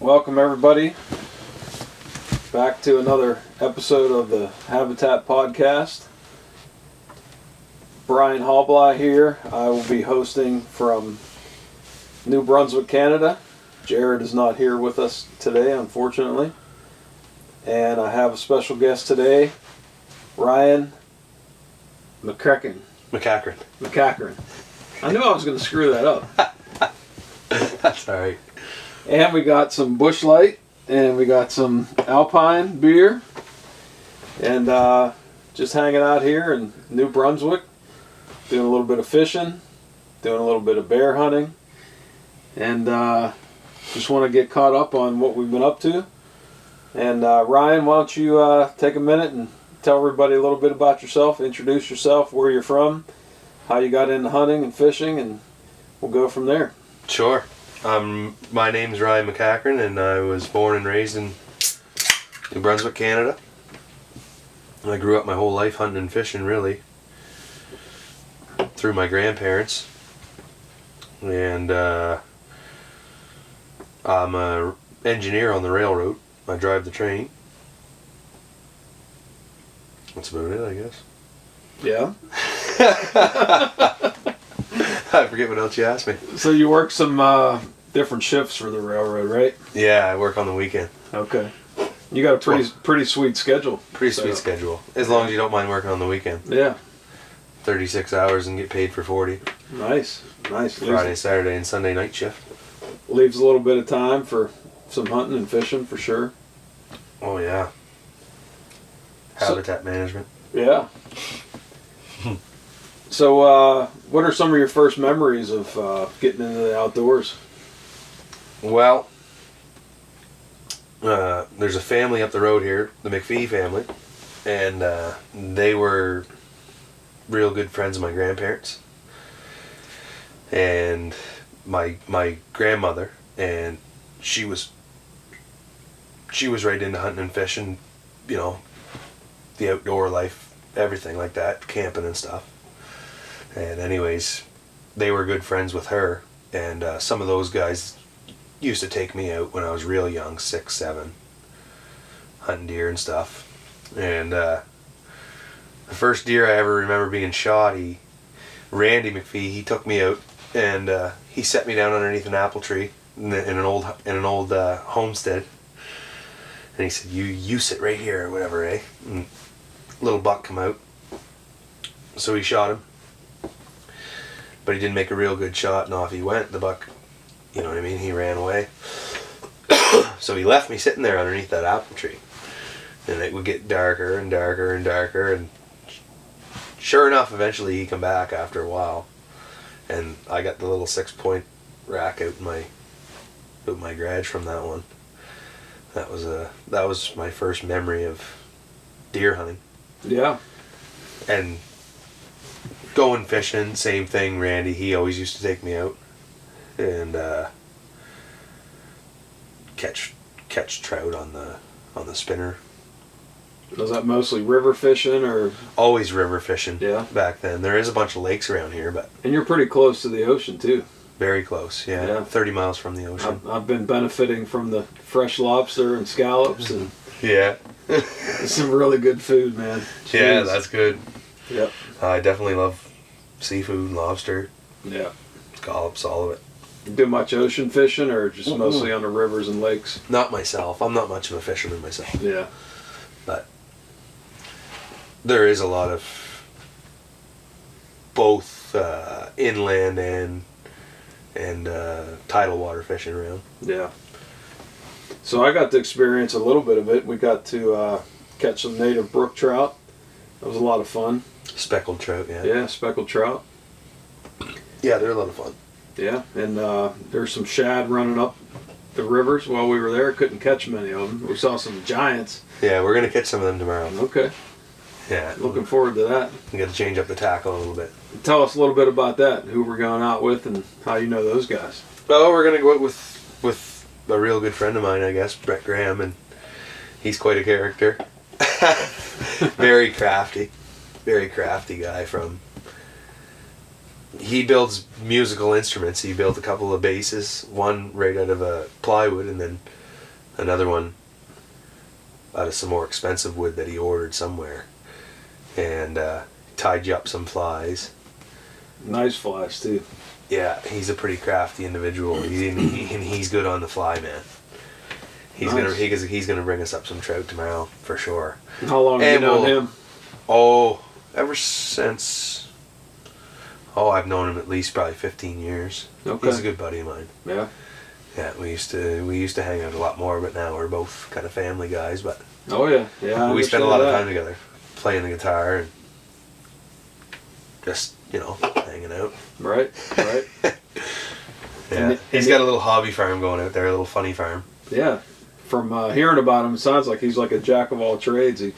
welcome everybody back to another episode of the Habitat Podcast. Brian Hallbly here. I will be hosting from New Brunswick, Canada. Jared is not here with us today, unfortunately. And I have a special guest today, Ryan MacEachern. I knew I was going to screw that up. That's alright. And we got some Busch Light, and we got some Alpine beer, and just hanging out here in New Brunswick, doing a little bit of fishing, doing a little bit of bear hunting, and just want to get caught up on what we've been up to. And Ryan, why don't you take a minute and tell everybody a little bit about yourself, introduce yourself, where you're from, how you got into hunting and fishing, and we'll go from there. Sure. My name's Ryan MacEachern, and I was born and raised in New Brunswick, Canada. I grew up my whole life hunting and fishing, really, through my grandparents. And I'm an engineer on the railroad. I drive the train. That's about it, I guess. Yeah. I forget what else you asked me. So you work some different shifts for the railroad, right? Yeah, I work on the weekend. Okay. You got a pretty sweet schedule. Sweet schedule. As long as you don't mind working on the weekend. Yeah. 36 hours and get paid for 40. Nice. Friday, Saturday, and Sunday night shift. Leaves a little bit of time for some hunting and fishing for sure. Oh, yeah. Habitat management. Yeah. So, what are some of your first memories of getting into the outdoors? Well, there's a family up the road here, the McPhee family, and they were real good friends of my grandparents. And my grandmother, and she was right into hunting and fishing, you know, the outdoor life, everything like that, camping and stuff. And anyways, they were good friends with her, and some of those guys used to take me out when I was real young, 6, 7, hunting deer and stuff. And the first deer I ever remember being shot, Randy McPhee, he took me out, and he set me down underneath an apple tree in an old homestead, and he said, "You sit right here," or whatever, eh? And little buck come out, so he shot him. But he didn't make a real good shot, and off he went. The buck, you know what I mean, he ran away. So he left me sitting there underneath that apple tree. And it would get darker and darker and darker, and sure enough, eventually he come back after a while. And I got the little 6-point rack out my garage from that one. That was my first memory of deer hunting. Yeah. And going fishing, same thing. Randy, he always used to take me out and catch trout on the spinner. Was that mostly river fishing or? Always river fishing. Yeah. Back then, there is a bunch of lakes around here, but. And you're pretty close to the ocean too. Very close. Yeah. 30 miles from the ocean. I've been benefiting from the fresh lobster and scallops and. Yeah. Some really good food, man. Jeez. Yeah, that's good. Yep. I definitely love seafood, lobster, Yeah. scallops, all of it. You do much ocean fishing or just mostly on the rivers and lakes? Not myself. I'm not much of a fisherman myself. Yeah. But there is a lot of both inland and tidal water fishing around. Yeah. So I got to experience a little bit of it. We got to catch some native brook trout. That was a lot of fun. Speckled trout, yeah. Yeah, speckled trout. Yeah, they're a lot of fun. Yeah, and there's some shad running up the rivers while we were there. Couldn't catch many of them. We saw some giants. Yeah, we're going to catch some of them tomorrow. Okay. Yeah. Looking forward to that. We got to change up the tackle a little bit. Tell us a little bit about that, who we're going out with and how you know those guys. Well, we're going to go out with a real good friend of mine, I guess, Brett Graham, and he's quite a character. Very crafty guy from... He builds musical instruments. He built a couple of basses, one right out of a plywood, and then another one out of some more expensive wood that he ordered somewhere, and tied you up some flies. Nice flies too. Yeah, he's a pretty crafty individual. He's good on the fly, man. He's Nice. he's gonna bring us up some trout tomorrow for sure. How long have you known him? Oh, ever since. Oh, I've known him at least probably 15 years. Okay. He's a good buddy of mine. Yeah. Yeah, we used to hang out a lot more, but now we're both kind of family guys. But Oh yeah. Yeah. we spend a lot of that. time together, playing the guitar and just hanging out. Right. Right. Yeah, he's got a little hobby farm going out there, a little funny farm. Yeah. From hearing about him, it sounds like he's like a jack of all trades. He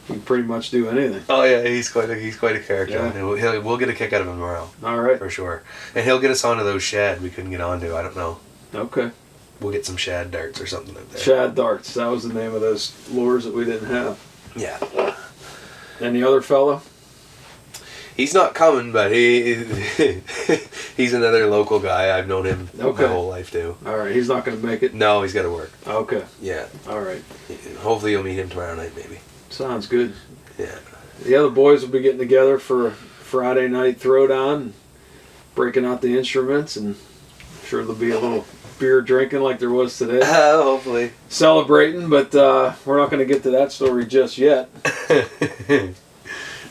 can pretty much do anything. Oh yeah, he's quite a character. Yeah. We'll get a kick out of him tomorrow. All right. For sure. And he'll get us onto those shad we couldn't get onto. I don't know. Okay. We'll get some shad darts or something out there. Shad darts. That was the name of those lures that we didn't have. Yeah. And the other fella? He's not coming, but he's another local guy. I've known him my whole life too. All right. He's not going to make it? No, he's got to work. Okay. Yeah. All right. Hopefully you'll meet him tomorrow night, maybe. Sounds good. Yeah. The other boys will be getting together for a Friday night throwdown, breaking out the instruments, and I'm sure there'll be a little beer drinking like there was today. Hopefully. Celebrating, but we're not going to get to that story just yet.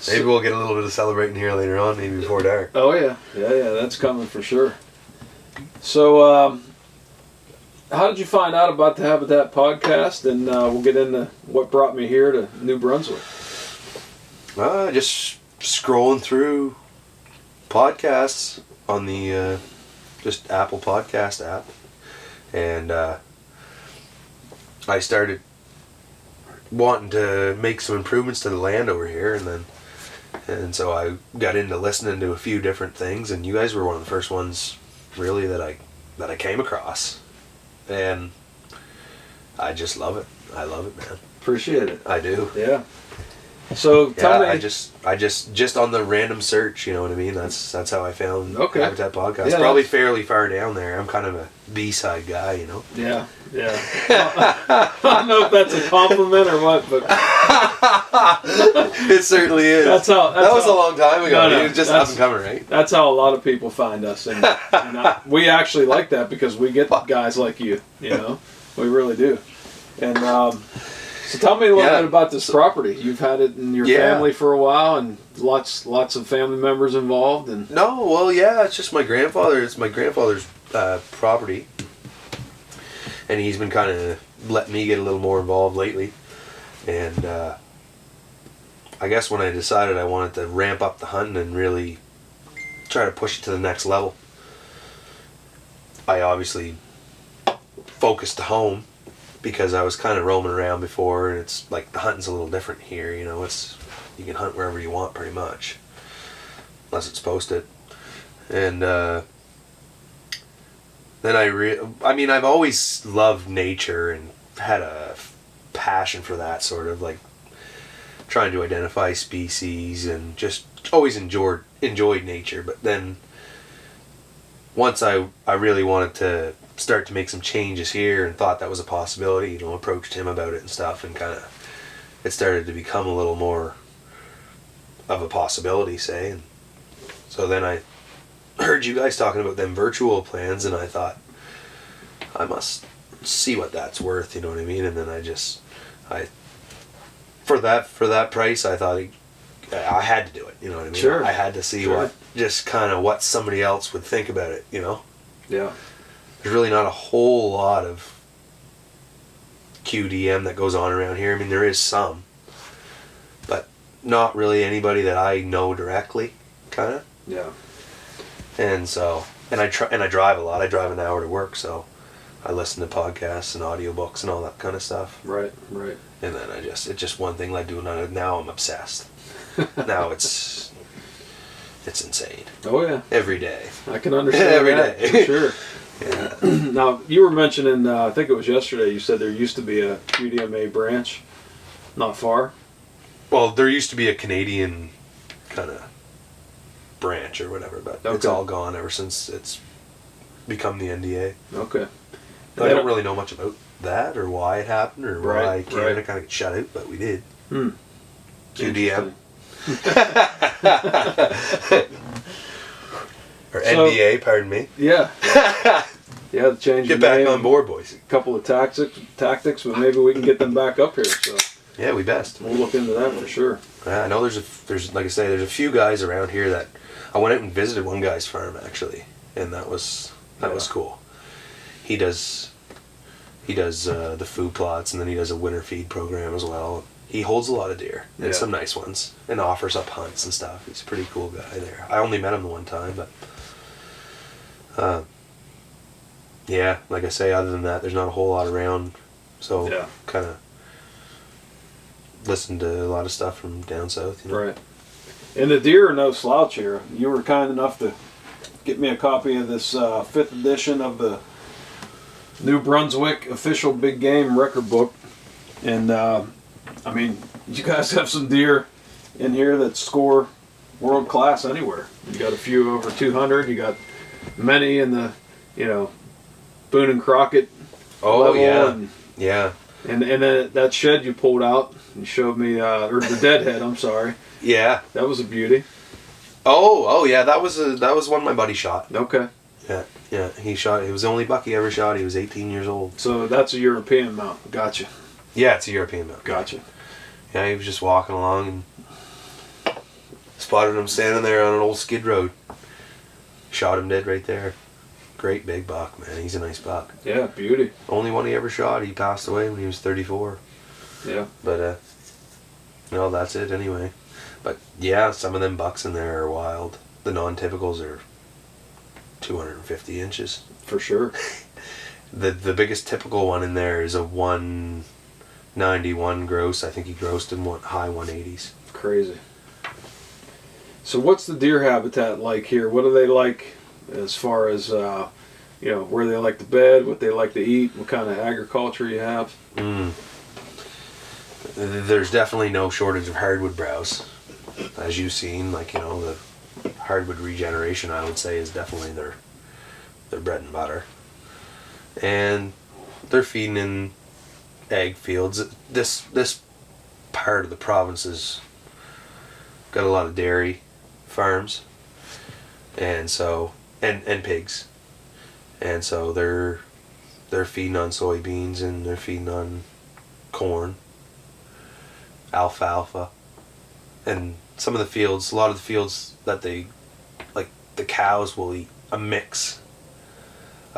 Maybe we'll get a little bit of celebrating here later on, maybe before dark. Oh yeah, that's coming for sure. So, how did you find out about the Habitat podcast? And we'll get into what brought me here to New Brunswick. Just scrolling through podcasts on the just Apple Podcast app, and I started wanting to make some improvements to the land over here, and so I got into listening to a few different things, and you guys were one of the first ones really that I came across, and I just love it. I love it, man. Appreciate it. I do. Yeah. So tell me. I just on the random search, you know what I mean? That's how I found Habitat Podcast. Yeah, probably fairly far down there. I'm kind of a B-side guy, you know. Yeah. I don't know if that's a compliment or what, but it certainly is. That was a long time ago. No, It was just up and coming, right? That's how a lot of people find us, and we actually like that because we get guys like you. You know, we really do. And so tell me a little bit about this property. You've had it in your family for a while, and lots of family members involved. And it's just my grandfather. It's my grandfather's property, and he's been kind of letting me get a little more involved lately. And I guess when I decided I wanted to ramp up the hunting and really try to push it to the next level, I obviously focused to home. Because I was kind of roaming around before, and it's like the hunting's a little different here, you know. You can hunt wherever you want pretty much, unless it's posted. And then I've always loved nature and had a passion for that, sort of like trying to identify species, and just always enjoyed nature. But then once I really wanted to start to make some changes here and thought that was a possibility, you know, approached him about it and stuff, and kind of it started to become a little more of a possibility, say. And so then I heard you guys talking about them virtual plans, and I thought I must see what that's worth, you know what I mean? And then for that price, I thought I had to do it, you know what I mean? Sure. I had to see what somebody else would think about it, you know? Yeah. There's really not a whole lot of QDM that goes on around here. I mean, there is some, but not really anybody that I know directly, kind of. Yeah. And so, and I drive a lot. I drive an hour to work, so I listen to podcasts and audiobooks and all that kind of stuff. Right. And then it's just one thing led to another. Now I'm obsessed. Now it's insane. Oh yeah. Every day. I can understand every that, day. for sure. Yeah. Now, you were mentioning, I think it was yesterday, you said there used to be a QDMA branch not far. Well, there used to be a Canadian kind of branch or whatever, but it's all gone ever since it's become the NDA. Okay. I don't really know much about that or why it happened or why Canada kind of shut out, but we did. QDM. Or NBA, pardon me. Yeah. Yeah, change Get back on board, boys. A couple of tactics, but maybe we can get them back up here. So yeah, we best. We'll look into that for sure. Yeah, I know there's like I say, there's a few guys around here that I went out and visited one guy's farm actually, and that was cool. He does the food plots, and then he does a winter feed program as well. He holds a lot of deer and some nice ones, and offers up hunts and stuff. He's a pretty cool guy there. I only met him the one time, but yeah, like I say, other than that, there's not a whole lot around. So kind of listen to a lot of stuff from down south. You know? Right. And the deer are no slouch here. You were kind enough to get me a copy of this 5th edition of the New Brunswick official big game record book. And I mean, you guys have some deer in here that score world class anywhere. You got a few over 200. You got many in the, Boone and Crockett level. Yeah. And then that shed you pulled out and showed me, or the deadhead, I'm sorry. Yeah. That was a beauty. Oh yeah, that was one my buddy shot. Okay. Yeah, he shot. It was the only buck he ever shot. He was 18 years old. So that's a European mount. Gotcha. Yeah, it's a European mount. Gotcha. Yeah, he was just walking along and spotted him standing there on an old skid road. Shot him dead right there. Great big buck, man. He's a nice buck. Yeah, beauty. Only one he ever shot. He passed away when he was 34. Yeah. But no, that's it anyway. But yeah, some of them bucks in there are wild. The non-typicals are 250 inches. For sure. The biggest typical one in there is a 191 gross. I think he grossed in high 180s. Crazy. So what's the deer habitat like here? What do they like as far as, where they like to bed, what they like to eat, what kind of agriculture you have? There's definitely no shortage of hardwood browse. As you've seen, the hardwood regeneration, I would say, is definitely their bread and butter. And they're feeding in egg fields. This part of the province has got a lot of dairy farms, and so and pigs, and so they're feeding on soybeans, and they're feeding on corn, alfalfa, and a lot of the fields that they like, the cows will eat a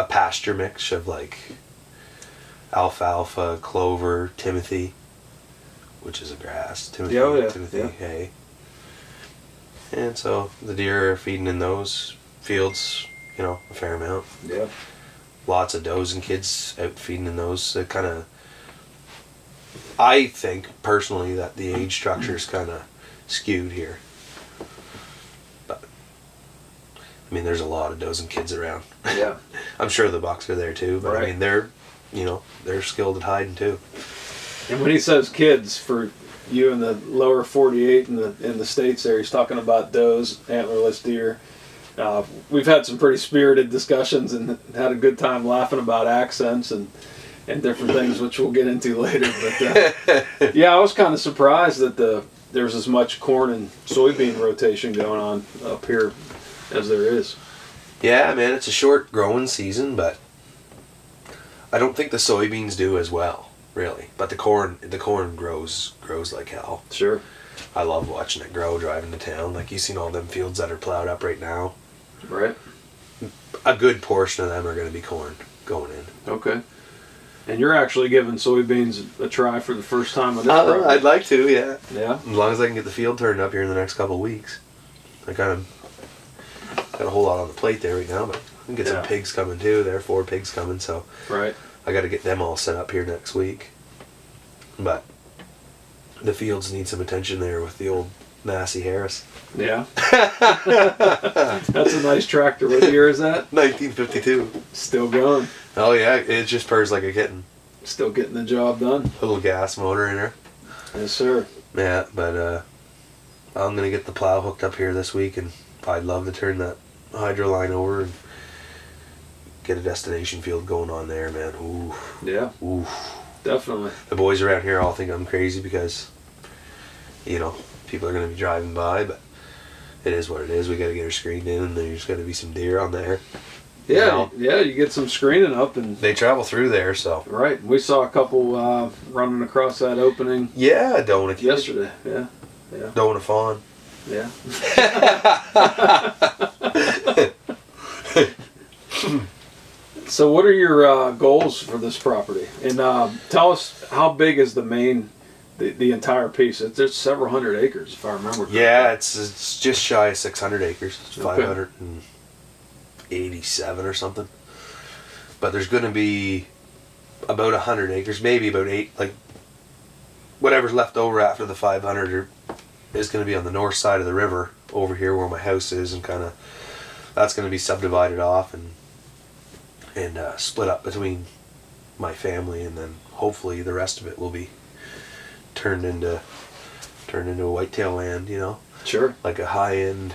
pasture mix of alfalfa, clover, timothy, which is a grass, timothy hay. And so the deer are feeding in those fields, a fair amount. Yeah. Lots of does and kids out feeding in those. I think personally that the age structure is kind of skewed here. But I mean, there's a lot of does and kids around. Yeah. I'm sure the bucks are there too, but right. I mean, they're skilled at hiding too. And when he says kids, for you in the lower 48 in the States there, he's talking about does, antlerless deer. We've had some pretty spirited discussions and had a good time laughing about accents and different things, which we'll get into later. But yeah, I was kind of surprised that there's as much corn and soybean rotation going on up here as there is. Yeah, man, it's a short growing season, but I don't think the soybeans do as well, really. But the corn grows like hell. Sure. I love watching it grow driving to town. Like, you've seen all them fields that are plowed up right now. Right. A good portion of them are going to be corn going in. Okay. And you're actually giving soybeans a try for the first time on this program. I'd like to, yeah. Yeah? As long as I can get the field turned up here in the next couple of weeks. I kind of got a whole lot on the plate there right now, but I can get some pigs coming too. There are 4 pigs coming, so right. I got to get them all set up here next week. But the fields need some attention there with the old Massey Harris. Yeah. That's a nice tractor. What year is that? 1952. Still going. Oh yeah, it just purrs like a kitten. Still getting the job done. Little gas motor in her. Yes, sir. Yeah, but I'm going to get the plow hooked up here this week, and I'd love to turn that hydro line over and get a destination field going on there, man. Ooh. Yeah. Ooh. Definitely. The boys around here all think I'm crazy because, people are going to be driving by, but it is what it is. We got to get her screened in, and there's got to be some deer on there. Yeah, you get some screening up, and they travel through there, so. Right. We saw a couple running across that opening. Yeah, don't a yesterday. Yeah. Don't a fawn. Yeah. So what are your goals for this property? And tell us, how big is the entire piece? There's several hundred acres, if I remember correctly. Yeah, it's just shy of 600 acres. It's 587 or something. But there's going to be about 100 acres, maybe about 8, like whatever's left over after the 500 is going to be on the north side of the river over here where my house is, and kind of that's going to be subdivided off and split up between my family, and then hopefully the rest of it will be turned into whitetail land, Sure. Like a high-end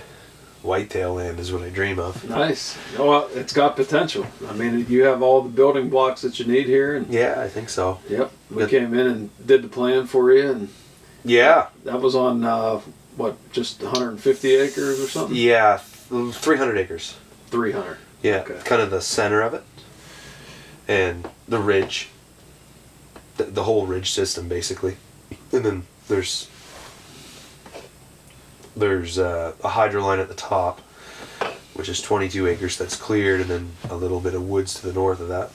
whitetail land is what I dream of. Nice. Well, it's got potential. I mean, you have all the building blocks that you need here, and Yeah, I think so. Yep. We came in and did the plan for you, and Yeah. that was on just 150 acres or something? Yeah, 300 acres. 300. Yeah, Okay. kind of the center of it, and the ridge, the whole ridge system basically, and then there's a hydro line at the top, which is 22 acres that's cleared, and then a little bit of woods to the north of that.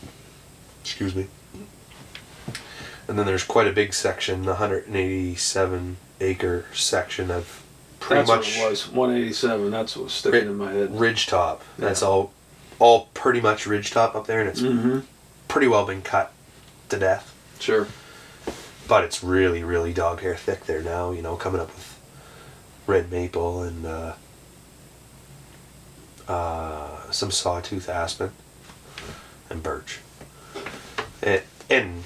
Excuse me. And then there's quite a big section, 187 acre section of pretty That's much what it was, 187. That's what was sticking in my head. ridge top. Yeah. That's all pretty much ridge top up there, and it's pretty well been cut to death. Sure. But it's really, really dog hair thick there now, coming up with red maple and some sawtooth aspen and birch. And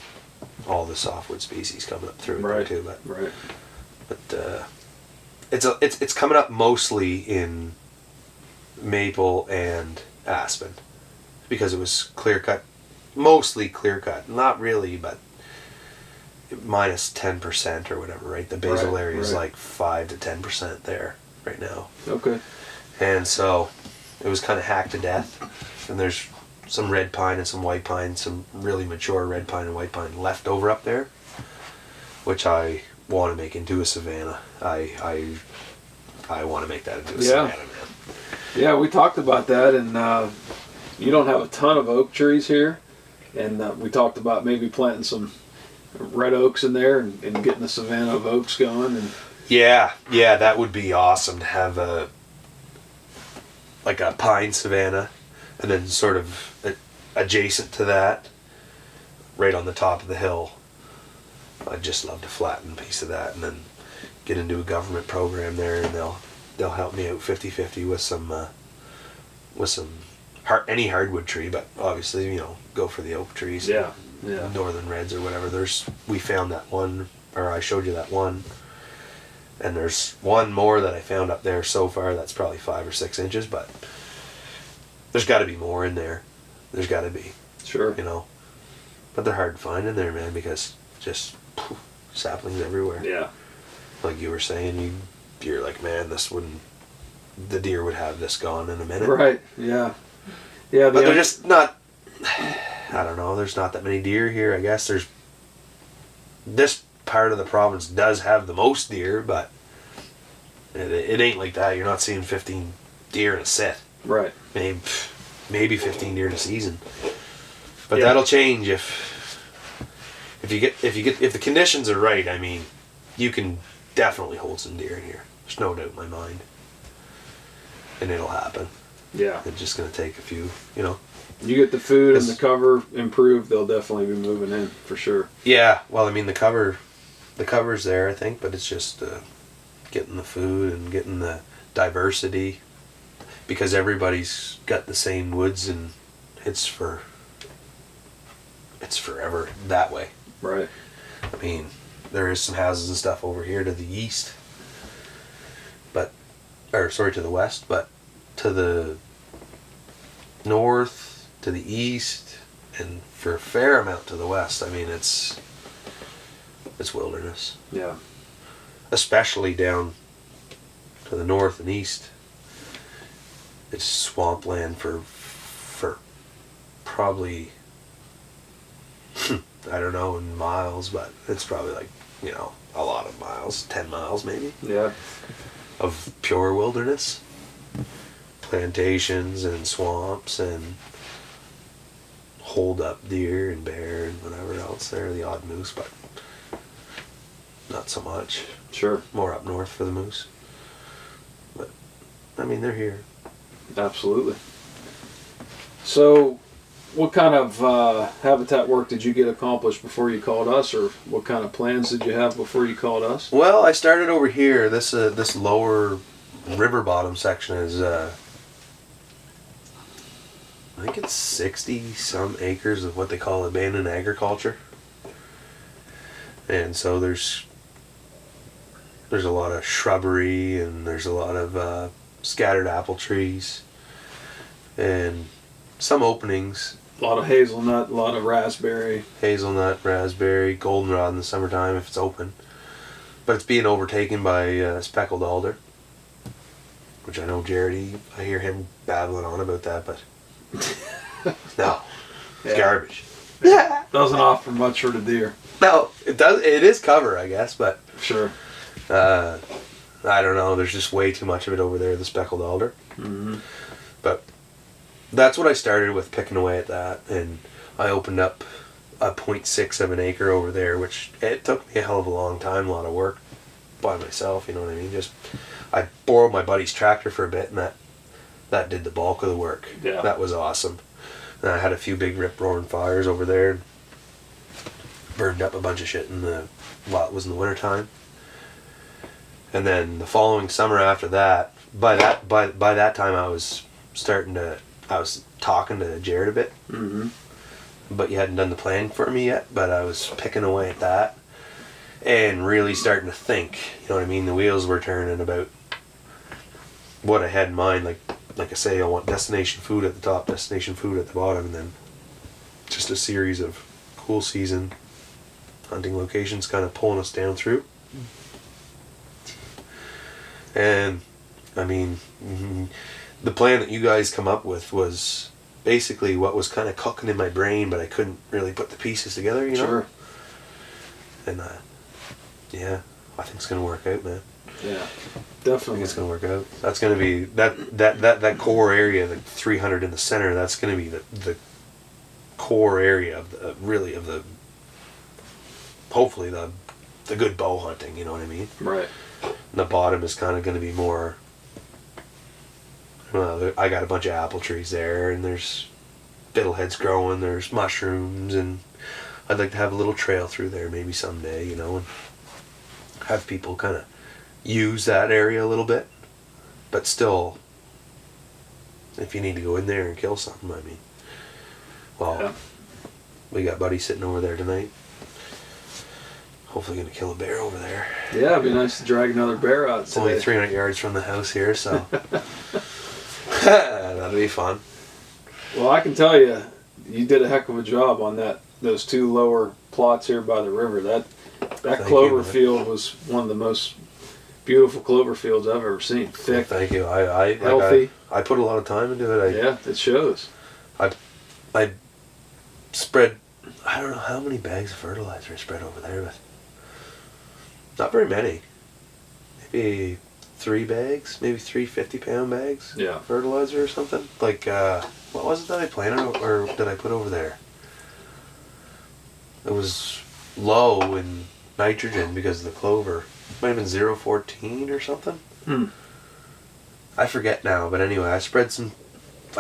all the softwood species coming up through it there too. But it's coming up mostly in maple and aspen because it was clear cut, mostly clear cut. Not really, but minus 10% or whatever, right? The basal area is like 5 to 10% there right now. Okay. And so it was kind of hacked to death. And there's some red pine and some white pine, some really mature red pine and white pine left over up there, which I want to make into a savannah. I want to make that into a savannah, man. Yeah, we talked about that, and you don't have a ton of oak trees here, and we talked about maybe planting some red oaks in there and getting a savanna of oaks going. And yeah, that would be awesome to have a pine savanna, and then sort of adjacent to that, right on the top of the hill, I'd just love to flatten a piece of that and then get into a government program there, and they'll help me out 50-50 with some any hardwood tree, but obviously go for the oak trees. Yeah. Northern reds or whatever. We found that one, or I showed you that one, and there's one more that I found up there so far that's probably 5 or 6 inches, but there's got to be more in there. There's got to be. Sure. But they're hard to find in there, man, because just saplings everywhere. Yeah. Like you were saying, you're like, man, the deer would have this gone in a minute. Right. Yeah. Yeah. But they're just not. I don't know. There's not that many deer here. I guess this part of the province does have the most deer, but it ain't like that. You're not seeing 15 deer in a set. Right. Maybe 15 deer in a season. But that'll change if the conditions are right. I mean, you can definitely hold some deer in here. There's no doubt in my mind. And it'll happen. Yeah. It's just going to take a few, You get the food and the cover improved, they'll definitely be moving in for sure. Yeah, well, I mean, the cover's there, I think, but it's just getting the food and getting the diversity, because everybody's got the same woods, and it's forever that way. Right. I mean, there is some houses and stuff over here to the east, to the west, but to the north, to the east, and for a fair amount to the west. I mean, it's wilderness. Yeah. Especially down to the north and east. It's swampland for probably, I don't know in miles, but it's probably like, a lot of miles, 10 miles maybe. Yeah. Of pure wilderness. Plantations and swamps and hold up deer and bear and whatever else there, the odd moose, but not so much. Sure. More up north for the moose. But, I mean, they're here. Absolutely. So, what kind of habitat work did you get accomplished before you called us, or what kind of plans did you have before you called us? Well, I started over here. This lower river bottom section is, I think it's 60 some acres of what they call abandoned agriculture. And so there's a lot of shrubbery, and there's a lot of scattered apple trees and some openings. A lot of hazelnut, a lot of raspberry. Hazelnut, raspberry, goldenrod in the summertime if it's open. But it's being overtaken by speckled alder, which I know Jared, I hear him babbling on about that, but no, it's garbage. Yeah. Doesn't offer much for the deer. No, it does. It is cover, I guess, but Sure. I don't know. There's just way too much of it over there, the speckled alder. Mm-hmm. But that's what I started with, picking away at that, and I opened up a 0.6 of an acre over there, which it took me a hell of a long time, a lot of work by myself. You know what I mean? Just I borrowed my buddy's tractor for a bit, and that did the bulk of the work. Yeah. That was awesome. And I had a few big rip-roaring fires over there. Burned up a bunch of shit while it was in the wintertime. And then the following summer after that, by that time I was talking to Jared a bit. Mm-hmm. But you hadn't done the planning for me yet, but I was picking away at that and really starting to think, you know what I mean? The wheels were turning about what I had in mind. Like I say, I want destination food at the top, destination food at the bottom, and then just a series of cool season hunting locations kind of pulling us down through. And I mean, the plan that you guys come up with was basically what was kind of cooking in my brain, but I couldn't really put the pieces together, you know? Sure. And yeah, I think it's gonna work out, man. Yeah, I definitely. think it's gonna work out. That's gonna be that core area, the 300 in the center. That's gonna be the core area of the hopefully the good bow hunting. You know what I mean? Right. And the bottom is kind of gonna be more. Well, I got a bunch of apple trees there, and there's fiddleheads growing. There's mushrooms, and I'd like to have a little trail through there maybe someday, you know, and have people kind of use that area a little bit, but still, if you need to go in there and kill something, I mean, well, yeah. We got Buddy sitting over there tonight. Hopefully gonna kill a bear over there. Yeah, it'd be nice to drag another bear out It's today. only 300 yards from the house here, so that'll be fun. Well, I can tell you, you did a heck of a job on those two lower plots here by the river. That Thank clover you, man. field was one of the most beautiful clover fields I've ever seen. Thick, Thank you. I healthy. I put a lot of time into it. Yeah, it shows. I spread, I don't know how many bags of fertilizer I spread over there, but not very many. Maybe 3 bags, maybe 3 50-pound bags. Yeah. Of fertilizer or something. Like, what was it that I planted or did I put over there? It was low in nitrogen because of the clover. Might have been 0.14 or something. I forget now, but anyway, I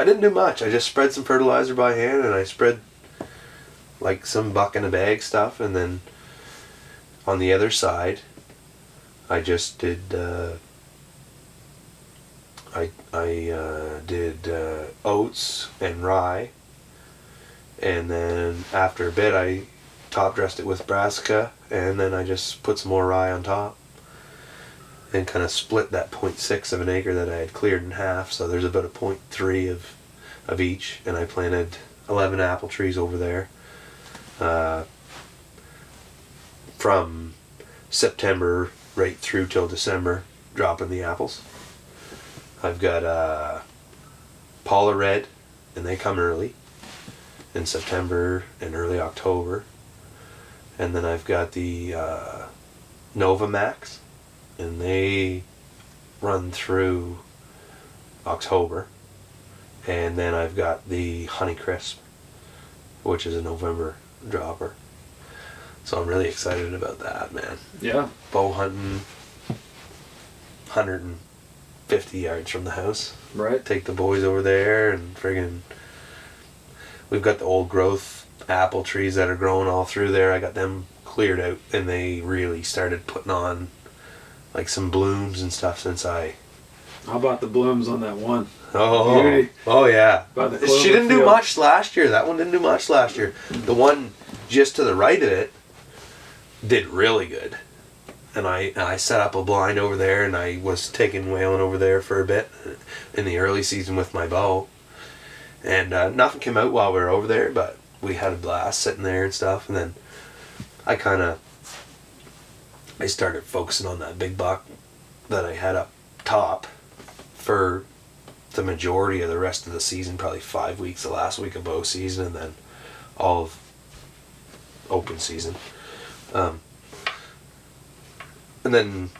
didn't do much. I just spread some fertilizer by hand, and I spread like some buck in a bag stuff, and then on the other side, I just did did oats and rye, and then after a bit I top dressed it with brassica, and then I just put some more rye on top and kind of split that 0.6 of an acre that I had cleared in half, so there's about a 0.3 of each, and I planted 11 apple trees over there. From September right through till December, dropping the apples. I've got Paula Red, and they come early in September and early October. And then I've got the Nova Max, and they run through October. And then I've got the Honey Crisp, which is a November dropper. So I'm really excited about that, man. Yeah. Bow hunting, 150 yards from the house. Right. Take the boys over there and friggin'... We've got the old growth apple trees that are growing all through there. I got them cleared out, and they really started putting on like some blooms and stuff since I... How about the blooms on that one? Oh, Beauty. oh yeah. She didn't do field. much last year. That one didn't do much last year. The one just to the right of it did really good. And I set up a blind over there, and I was taking whaling over there for a bit in the early season with my bow. And nothing came out while we were over there, but we had a blast sitting there and stuff. And then I started focusing on that big buck that I had up top for the majority of the rest of the season, probably 5 weeks, the last week of bow season, and then all of open season. And then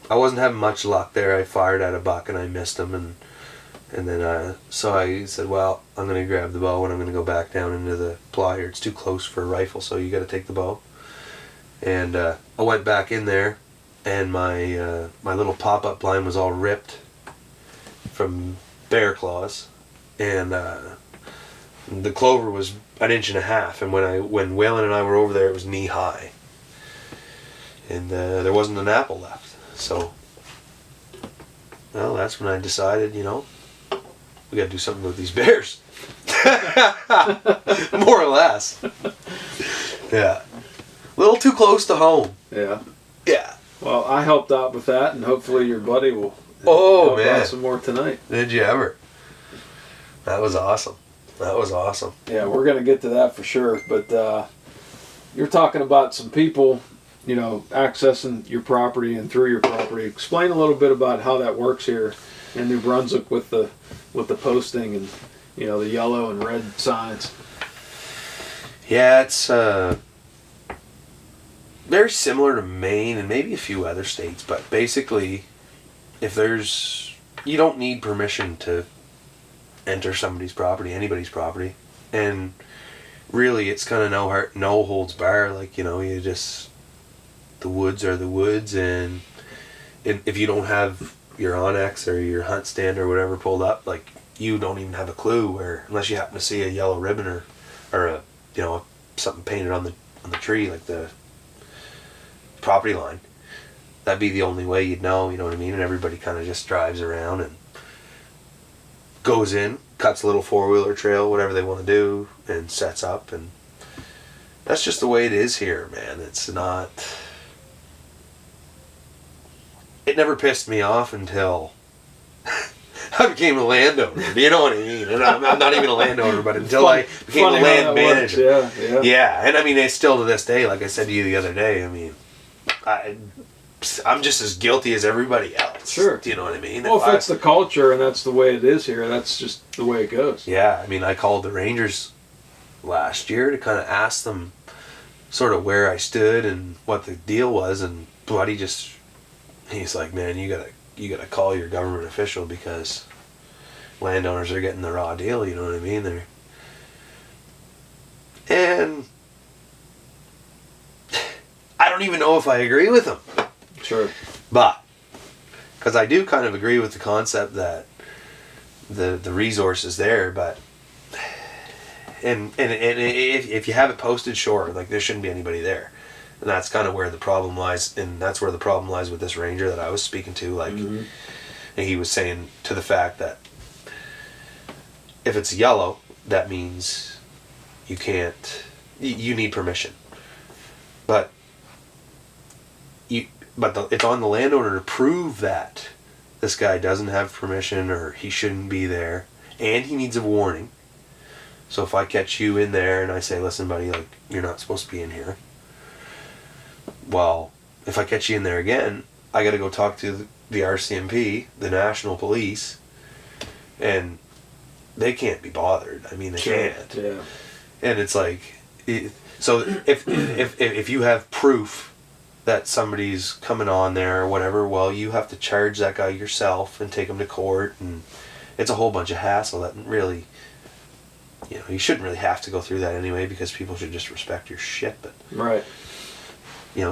I wasn't having much luck there. I fired at a buck and I missed him, and then so I said, well, I'm going to grab the bow and I'm going to go back down into the plier. It's too close for a rifle, so you got to take the bow. And I went back in there, and my little pop-up blind was all ripped from bear claws, and the clover was 1.5 inches, and when Waylon and I were over there, it was knee high, and there wasn't an apple left. So, well, that's when I decided, we got to do something with these bears, more or less. Yeah, a little too close to home. Yeah. Yeah. Well, I helped out with that, and hopefully your buddy will. Oh, man. Out some more tonight. Did you ever? That was awesome. That was awesome. Yeah, we're going to get to that for sure. But you're talking about some people, accessing your property and through your property. Explain a little bit about how that works here in New Brunswick with the posting and the yellow and red signs. Yeah, it's very similar to Maine and maybe a few other states, but basically, you don't need permission to enter somebody's property, anybody's property, and really it's kind of no holds bar. Like, you just, the woods are the woods, and if you don't have your Onyx or your hunt stand or whatever pulled up, like, you don't even have a clue where, unless you happen to see a yellow ribbon or something painted on the tree, like the property line. That'd be the only way you'd know, you know what I mean? And everybody kind of just drives around and goes in, cuts a little four-wheeler trail, whatever they want to do, and sets up. And that's just the way it is here, man. It's not... It never pissed me off until I became a landowner. Do you know what I mean? And I'm not even a landowner, but until I became a land manager. Yeah, and I mean, it's still to this day, like I said to you the other day, I mean, I'm just as guilty as everybody else. Sure. Do you know what I mean? Well, if it's the culture and that's the way it is here, that's just the way it goes. Yeah, I mean, I called the Rangers last year to kind of ask them sort of where I stood and what the deal was, and Buddy he's like, man, you gotta call your government official because landowners are getting the raw deal, you know what I mean? And I don't even know if I agree with them. Sure. But, because I do kind of agree with the concept that the resource is there, but, and if you have it posted, sure, like there shouldn't be anybody there. And that's kind of where the problem lies, and that's where the problem lies with this ranger that I was speaking to, like, and he was saying to the fact that if it's yellow, that means you can't, you need permission. But it's on the landowner to prove that this guy doesn't have permission or he shouldn't be there, and he needs a warning. So if I catch you in there and I say, listen, buddy, like, you're not supposed to be in here. Well, if I catch you in there again, I got to go talk to the RCMP, the National Police, and they can't be bothered. I mean, they can't. Yeah. And it's like, so if you have proof that somebody's coming on there or whatever, well, you have to charge that guy yourself and take him to court, and it's a whole bunch of hassle that really, you shouldn't really have to go through that anyway, because people should just respect your shit, but right.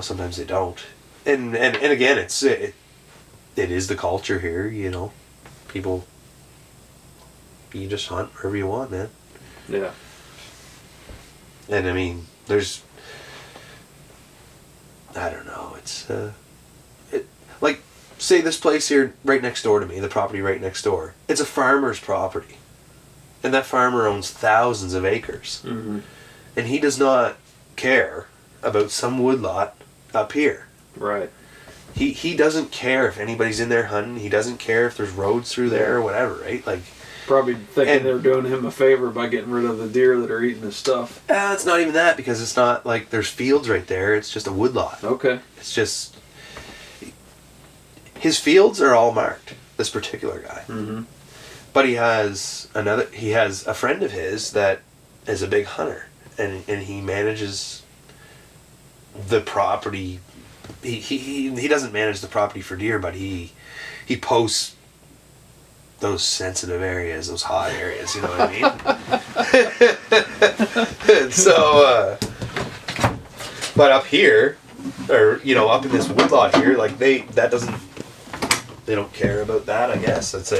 Sometimes they don't. And again, it is the culture here, people, you just hunt wherever you want, man. Yeah. And I mean, I don't know, it's, like, say this place here right next door to me, the property right next door, it's a farmer's property. And that farmer owns thousands of acres. Mm-hmm. And he does not care about some woodlot up here. Right. He doesn't care if anybody's in there hunting. He doesn't care if there's roads through there or whatever, right? Like, probably thinking they're doing him a favor by getting rid of the deer that are eating his stuff. It's not even that, because it's not like there's fields right there. It's just a woodlot. Okay. It's just, his fields are all marked, this particular guy. Mm-hmm. But he has a friend of his that is a big hunter, and he manages the property. He doesn't manage the property for deer, but he posts those sensitive areas, those hot areas, you know what I mean? And so, but up here, or up in this woodlot here, like they don't care about that, I guess. It's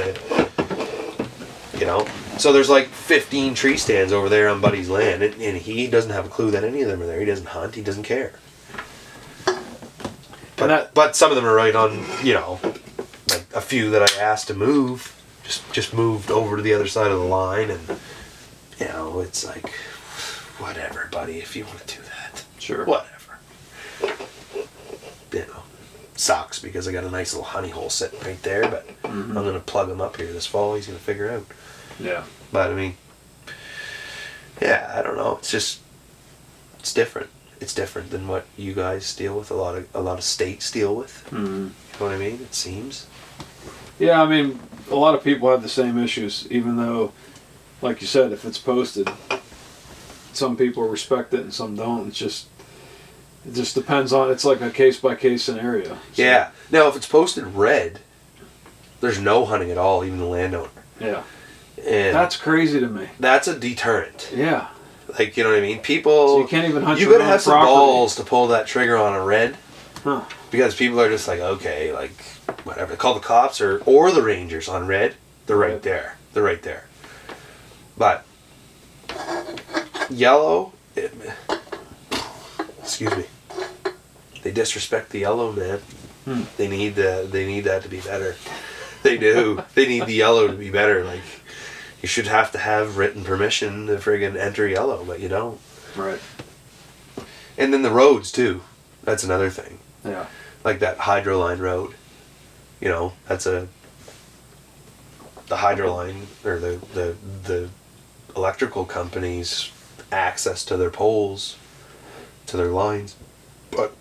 so there's like 15 tree stands over there on Buddy's land, and he doesn't have a clue that any of them are there. He doesn't hunt. He doesn't care. But some of them are right on, like a few that I asked to move, just moved over to the other side of the line, and it's like, whatever, buddy, if you want to do that, sure, whatever. Sucks because I got a nice little honey hole sitting right there, but I'm gonna plug him up here this fall. He's gonna figure out. Yeah. But I mean, yeah, I don't know. It's different. It's different than what you guys deal with. A lot of states deal with. Mm-hmm. You know what I mean? It seems. Yeah, I mean, a lot of people have the same issues, even though, like you said, if it's posted, some people respect it and some don't. It just depends on. It's like a case by case scenario. So. Yeah. Now, if it's posted red, there's no hunting at all, even the landowner. Yeah. And that's crazy to me. That's a deterrent. Yeah. Like, you know what I mean? People. So you can't even hunt. You gotta have some balls to pull that trigger on a red. Huh. Because people are just like, okay, like, whatever. They call the cops or the rangers on red. They're right there. They're right there. But yellow, excuse me. They disrespect the yellow, man. They need that to be better. They do. They need the yellow to be better. Like, you should have to have written permission to friggin' enter yellow, but you don't. Right. And then the roads too. That's another thing. Yeah. Like that Hydroline road. That's the Hydroline or the electrical company's access to their poles, to their lines. But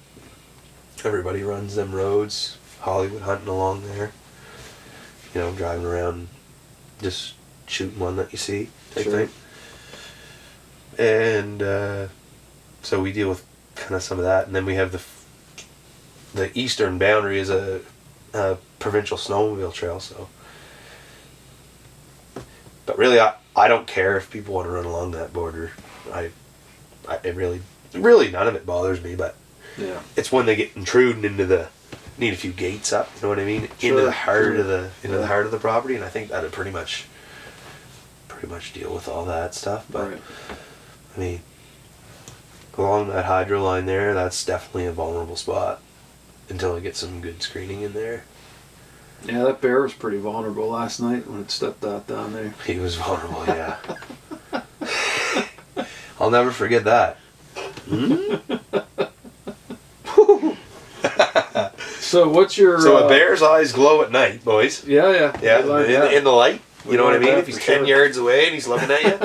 everybody runs them roads. Hollywood hunting along there. Driving around, just shooting one that you see, type thing. And so we deal with kind of some of that, and then we have the eastern boundary is a provincial snowmobile trail. So, but really, I don't care if people want to run along that border. It really none of it bothers me. But it's when they get intruding into need a few gates up. You know what I mean? Sure, into the heart of the heart of the property, and I think that'd pretty much deal with all that stuff. But I mean, along that hydro line there, that's definitely a vulnerable spot until I get some good screening in there. Yeah, that bear was pretty vulnerable last night when it stepped out down there. He was vulnerable, yeah. I'll never forget that. So what's your... So a bear's eyes glow at night, boys. Yeah. Yeah, in the light. You know what I mean? If he's 10 yards away and he's looking at you.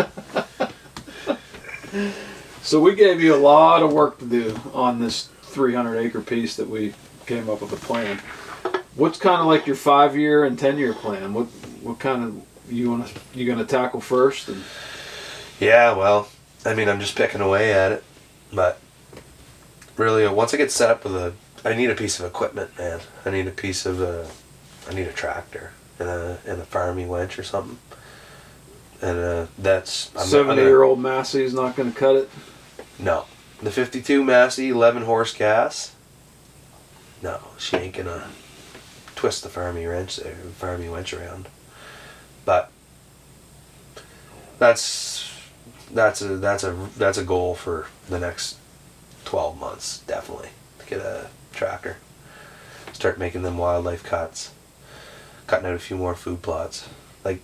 So we gave you a lot of work to do on this 300-acre piece that we came up with a plan. What's kind of like your 5-year and 10-year plan? What kind of you gonna tackle first? And Yeah, well, I mean, I'm just picking away at it, but really, once I get set up with I need a piece of equipment, man. I need a tractor and a farming winch or something. And that's 70-year-old Massey's not gonna cut it. No, the 52 Massey 11 horse gas. No, she ain't gonna twist the farming winch around. But that's a goal for the next 12 months, definitely, to get a tractor, start making them wildlife cuts, cutting out a few more food plots. Like,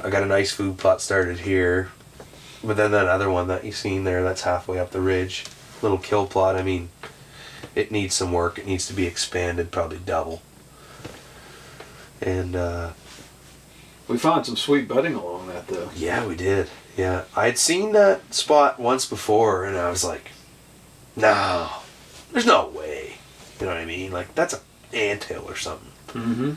I got a nice food plot started here, but then that other one that you seen there, that's halfway up the ridge, little kill plot. I mean, it needs some work. It needs to be expanded, probably double. And we found some sweet bedding along that though. Yeah, we did. Yeah, I had seen that spot once before, and I was like, no, there's no way. You know what I mean? Like, that's an anthill or something. Mm-hmm.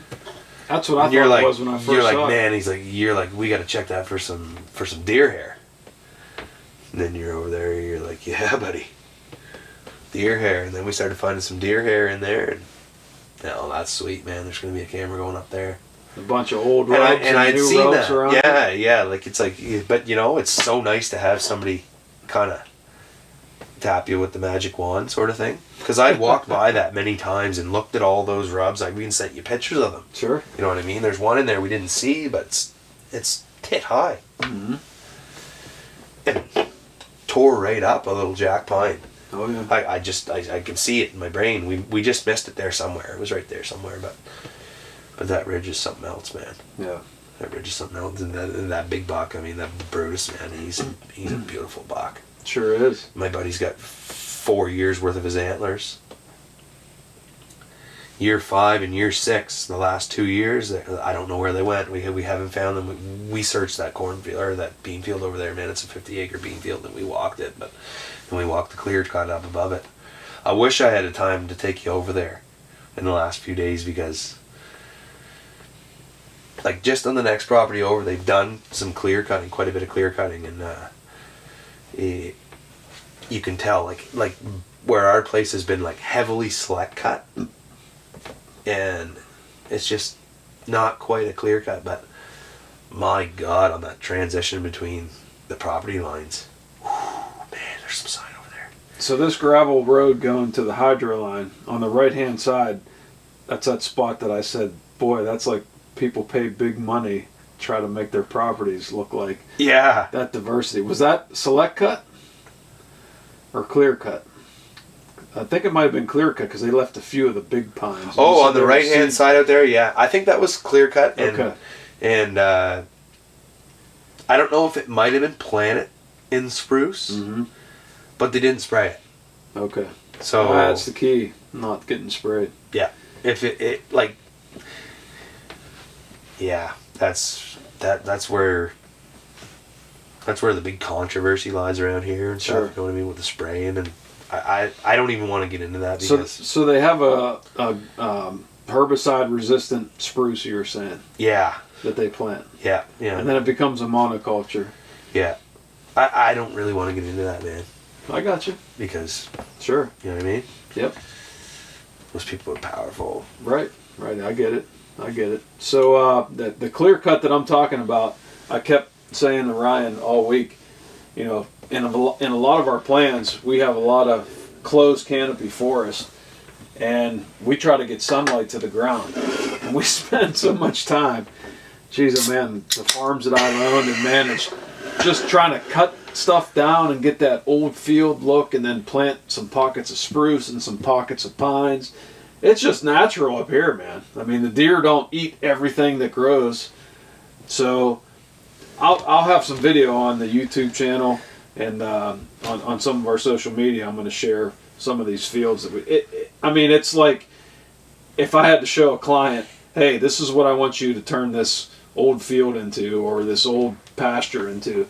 That's what I thought it was when I first saw it. You're like, man, you're like, we got to check that for some deer hair. And then you're over there, you're like, yeah, buddy, deer hair. And then we started finding some deer hair in there, and that's sweet, man. There's going to be a camera going up there. A bunch of old rubs and I'd new seen rubs that. around. Yeah. Like, it's like, but it's so nice to have somebody kind of tap you with the magic wand sort of thing. Because I walked by that many times and looked at all those rubs. I've even sent you pictures of them. Sure. You know what I mean? There's one in there we didn't see, but it's tit high. Mm-hmm. And tore right up a little jack pine. Oh yeah. I can see it in my brain. We just missed it there somewhere. It was right there somewhere, but that ridge is something else, man. Yeah. That ridge is something else. And that big buck, I mean, that Brutus, man, he's a beautiful buck. Sure is. My buddy's got 4 years worth of his antlers. Year 5 and year 6, the last 2 years, I don't know where they went. We haven't found them. We searched that cornfield or that bean field over there, man. It's a 50-acre bean field, and we walked it, and we walked the clear cut up above it. I wish I had a time to take you over there in the last few days, because like just on the next property over, they've done some clear cutting, quite a bit of clear cutting, and you can tell like where our place has been like heavily select cut, and it's just not quite a clear cut, but my God, on that transition between the property lines, man, there's some sign over there. So this gravel road going to the hydro line on the right hand side, that's that spot that I said, boy, that's like people pay big money to try to make their properties look like that diversity. Was that select cut or clear cut? I think it might have been clear cut because they left a few of the big pines. Oh, on the right hand side out there, yeah. I think that was clear cut. Okay. And I don't know if it might have been planted in spruce, but they didn't spray it. Okay. So that's the key, not getting sprayed. Yeah. If it like, yeah, that's where the big controversy lies around here and stuff. Sure. You know what I mean, with the spraying, and I don't even want to get into that because so they have a herbicide resistant spruce, you're saying? Yeah. That they plant. Yeah. And then it becomes a monoculture. Yeah. I don't really want to get into that, man. I got you. Because sure. You know what I mean? Yep. Those people are powerful. Right. I get it. So the clear cut that I'm talking about, I kept saying to Ryan all week, in a lot of our plans, we have a lot of closed canopy forest, and we try to get sunlight to the ground. And we spend so much time, geez, oh man, the farms that I've owned and managed, just trying to cut stuff down and get that old field look, and then plant some pockets of spruce and some pockets of pines. It's just natural up here, man. I mean, the deer don't eat everything that grows. So I'll have some video on the YouTube channel and on some of our social media. I'm going to share some of these fields that it's like if I had to show a client, hey, this is what I want you to turn this old field into, or this old pasture into.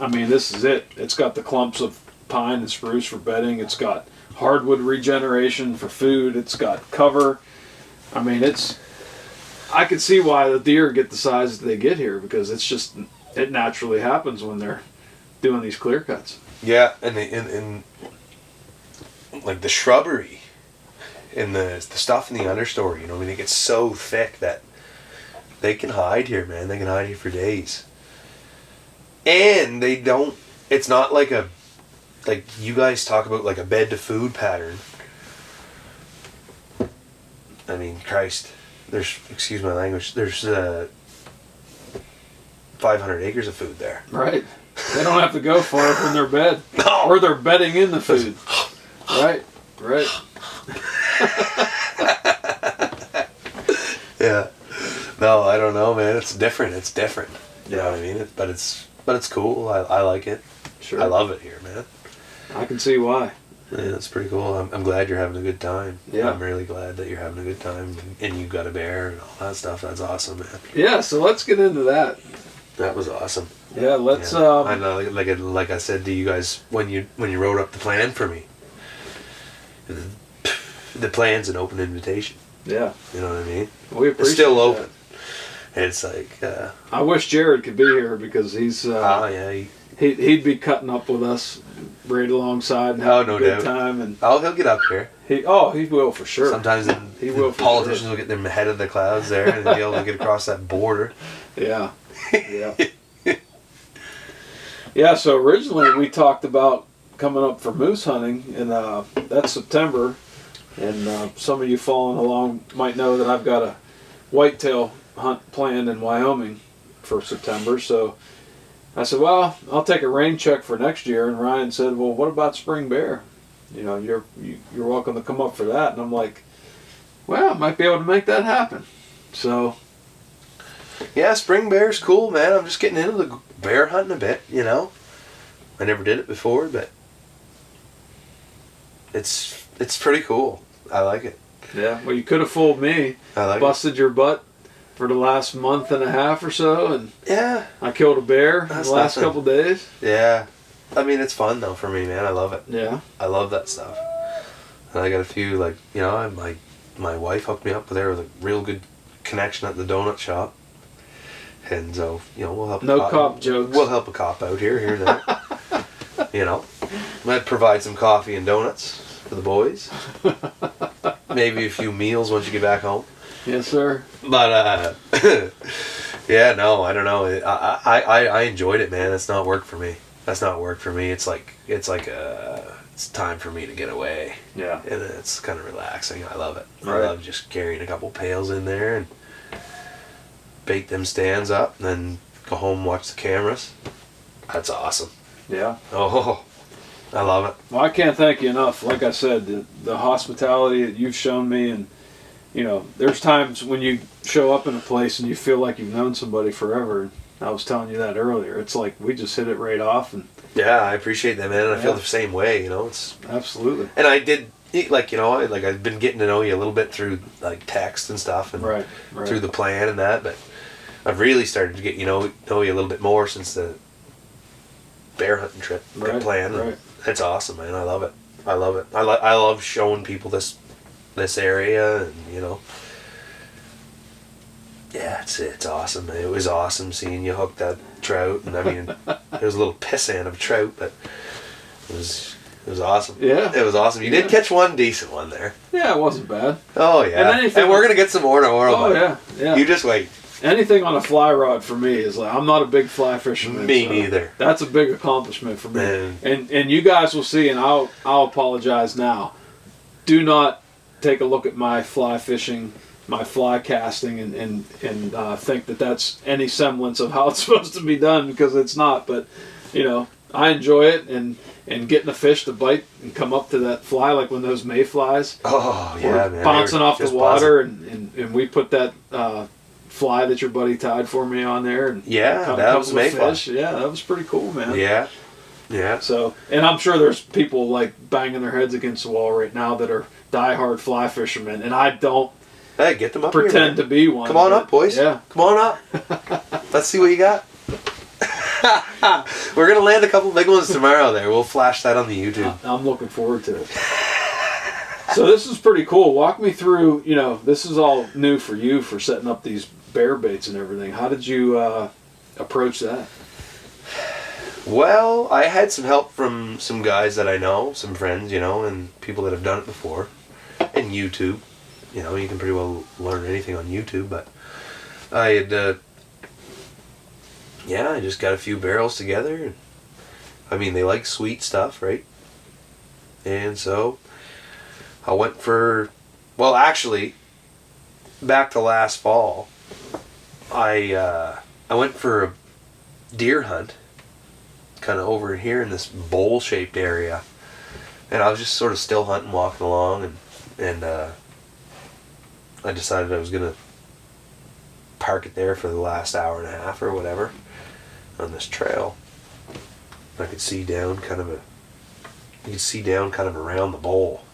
I mean, this is it. It's got the clumps of pine and spruce for bedding. It's got hardwood regeneration for food. It's got cover. I mean, I can see why the deer get the size that they get here, because it naturally happens when they're doing these clear cuts. Yeah, and like the shrubbery and the stuff in the understory, I mean, it gets so thick that they can hide here, man. They can hide here for days. And it's not like you guys talk about like a bed to food pattern. I mean, Christ, excuse my language, there's 500 acres of food there. Right. They don't have to go far from their bed. No. Or they're bedding in the food. Right. Yeah. No, I don't know, man. It's different. You know what I mean? But it's cool. I like it. Sure. I love it here, man. I can see why. Yeah, it's pretty cool. I'm glad you're having a good time. Yeah. I'm really glad that you're having a good time, and you got a bear and all that stuff. That's awesome, man. Yeah, so let's get into that. That was awesome. Yeah, let's. Yeah. I know, like I said to you guys when you wrote up the plan for me. The plan's an open invitation. Yeah. You know what I mean? We appreciate it's still open. That. It's like. I wish Jared could be here, because he's. Yeah. He'd be cutting up with us right alongside and having a good time. And he'll get up here. He will for sure. Sometimes the politicians will get their head of the clouds there and be able to get across that border. Yeah. Yeah, so originally we talked about coming up for moose hunting, and that's September. And some of you following along might know that I've got a whitetail hunt planned in Wyoming for September. So I said, well, I'll take a rain check for next year. And Ryan said, well, what about spring bear? You're welcome to come up for that. And I'm like, well, I might be able to make that happen. So. Yeah, spring bear's cool, man. I'm just getting into the bear hunting a bit, I never did it before, but it's pretty cool. I like it. Yeah, well, you could have fooled me. I like Busted your butt for the last month and a half or so, and yeah, I killed a bear in the last couple days. Yeah, I mean, it's fun though for me, man. I love it. Yeah, I love that stuff. And I got a few, my wife hooked me up with a real good connection at the donut shop. And so, we'll help. No cop jokes. We'll help a cop out here and there. Might provide some coffee and donuts for the boys. Maybe a few meals once you get back home. Yes, sir. But yeah, no, I don't know. I enjoyed it, man. It's not work for me. That's not work for me. It's time for me to get away. Yeah. And it's kind of relaxing. I love it. Right. I love just carrying a couple pails in there and bake them stands up, and then go home and watch the cameras. That's awesome. Yeah. Oh, I love it. Well, I can't thank you enough. Like I said, the hospitality that you've shown me, and there's times when you show up in a place and you feel like you've known somebody forever. And I was telling you that earlier. It's like we just hit it right off. And yeah, I appreciate that, man. And I feel the same way. It's absolutely. And I did. I've been getting to know you a little bit through text and stuff, and right. through the plan and that, but I've really started to get know you a little bit more since the bear hunting trip got planned. Right. It's awesome, man. I love it. I love showing people this area, and yeah, it's awesome, man. It was awesome seeing you hook that trout, and I mean, it was a little pissant of trout, but it was awesome. Yeah. It was awesome. You did catch one decent one there. Yeah, it wasn't bad. Oh, yeah. And we're going to get some more tomorrow. Oh, yeah. You just wait. Anything on a fly rod for me is I'm not a big fly fisherman. Me neither. That's a big accomplishment for me. And you guys will see, and I'll apologize now. Do not take a look at my fly fishing, my fly casting, and think that that's any semblance of how it's supposed to be done, because it's not. But, I enjoy it, and getting a fish to bite and come up to that fly, like when those mayflies man, bouncing off the water, and we put that fly that your buddy tied for me on there, and that was mayfly. Yeah, that was pretty cool, man. Yeah. So, and I'm sure there's people banging their heads against the wall right now that are diehard fly fishermen, and I don't. Hey, get them up pretend here, to be one. Come on up, boys. Yeah, come on up. Let's see what you got. We're gonna land a couple big ones tomorrow. There, we'll flash that on the YouTube. I'm looking forward to it. So this is pretty cool. Walk me through. This is all new for you for setting up these bear baits and everything. How did you approach that? Well, I had some help from some guys that I know, some friends, and people that have done it before, and YouTube. You can pretty well learn anything on YouTube, but I had, I just got a few barrels together. I mean, they like sweet stuff, right? And so I went actually, back to last fall, I went for a deer hunt, kind of over here in this bowl-shaped area, and I was just sort of still hunting, walking along, and I decided I was gonna park it there for the last hour and a half or whatever on this trail. I could see down kind of around the bowl,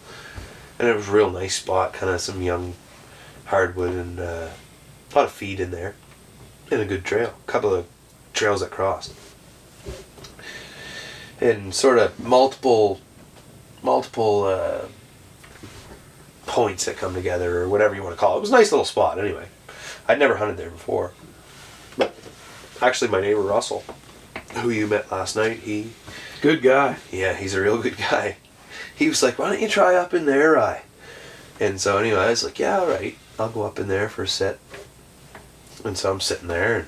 and it was a real nice spot, kind of some young hardwood and a lot of feed in there, and a good trail, a couple of trails that crossed. And sort of multiple points that come together, or whatever you want to call it. It was a nice little spot anyway. I'd never hunted there before. But actually my neighbor Russell, who you met last night, Good guy. Yeah, he's a real good guy. He was like, why don't you try up in there, Rye? And so anyway, I was like, yeah, all right. I'll go up in there for a sit. And so I'm sitting there, and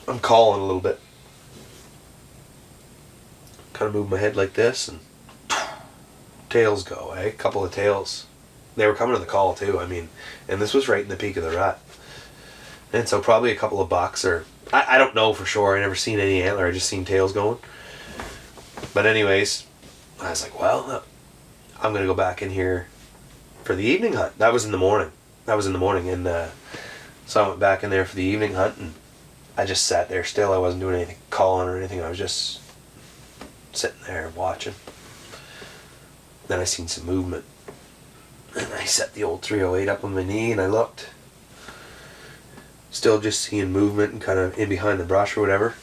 I'm calling a little bit. Kind of move my head like this, and tails go, eh? A couple of tails. They were coming to the call too, and this was right in the peak of the rut. And so probably a couple of bucks, or I don't know for sure. I never seen any antler, I just seen tails going. But anyways, I was like, well, I'm going to go back in here for the evening hunt. That was in the morning, and so I went back in there for the evening hunt, and I just sat there still. I wasn't doing anything, calling or anything. I was just sitting there watching. Then I seen some movement, and I set the old 308 up on my knee, and I looked. Still just seeing movement and kind of in behind the brush or whatever.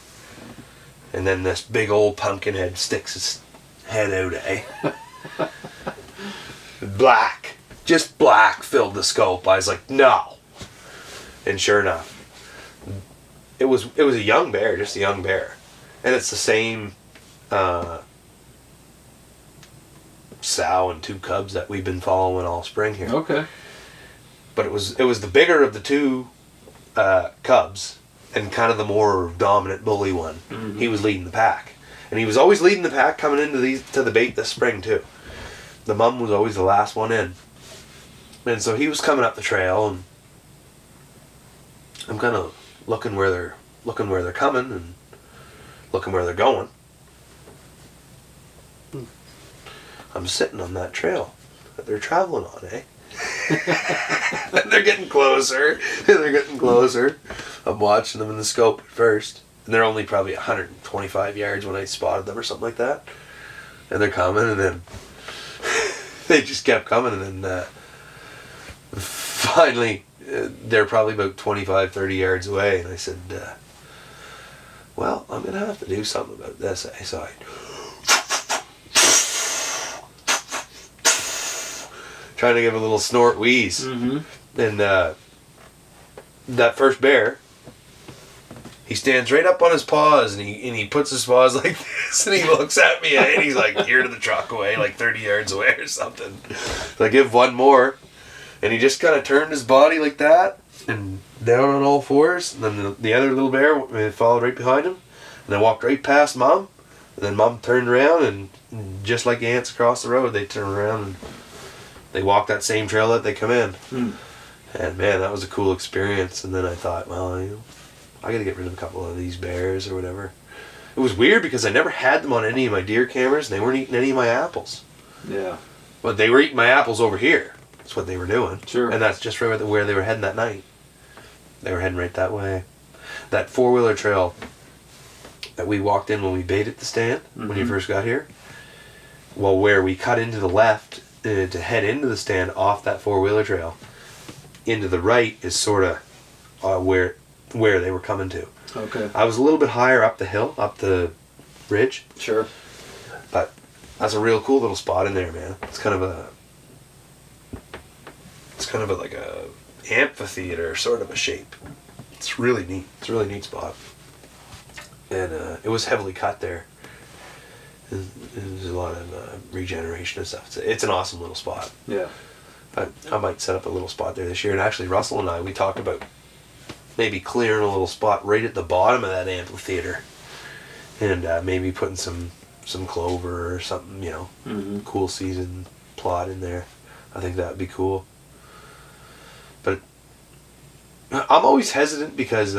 And then this big old pumpkin head sticks his head out, eh? Black. Just black filled the scope. I was like, no. And sure enough, it was a young bear, just a young bear. And it's the same sow and two cubs that we've been following all spring here. Okay. But it was the bigger of the two cubs, and kind of the more dominant bully one. Mm-hmm. He was leading the pack, and he was always leading the pack coming into the bait this spring too. The mum was always the last one in, and so he was coming up the trail, and I'm kind of looking where they're coming and looking where they're going. I'm sitting on that trail that they're traveling on, eh? And they're getting closer. I'm watching them in the scope at first, and they're only probably 125 yards when I spotted them or something like that. And they're coming, and then they just kept coming, and then finally they're probably about 25, 30 yards away, and I said, well, I'm going to have to do something about this. So I trying to give a little snort wheeze. Mm-hmm. And that first bear, he stands right up on his paws, and he puts his paws like this, and he looks at me, and he's like, here to the truck away, like 30 yards away or something. So I give one more, and he just kind of turned his body like that, and down on all fours, and then the other little bear followed right behind him, and then walked right past Mom, and then Mom turned around, and just like ants across the road, they turned around, and they walked that same trail that they come in. Hmm. And man, that was a cool experience. And then I thought, well, I got to get rid of a couple of these bears or whatever. It was weird because I never had them on any of my deer cameras, and they weren't eating any of my apples. Yeah. But they were eating my apples over here. That's what they were doing. Sure. And that's just where they were heading that night. They were heading right that way. That four-wheeler trail that we walked in when we baited the stand, mm-hmm. when you first got here, well, where we cut into the left to head into the stand off that four-wheeler trail, into the right is sort of where where they were coming to. Okay. I was a little bit higher up the hill, up the ridge. Sure. But that's a real cool little spot in there, man. It's kind of like a amphitheater sort of a shape. It's really neat. It's a really neat spot. And it was heavily cut there. There's a lot of regeneration and stuff. It's an awesome little spot. Yeah. I might set up a little spot there this year. And actually, Russell and I, we talked about maybe clearing a little spot right at the bottom of that amphitheater. And maybe putting some clover or something, you know, cool season plot in there. I think that would be cool. But I'm always hesitant because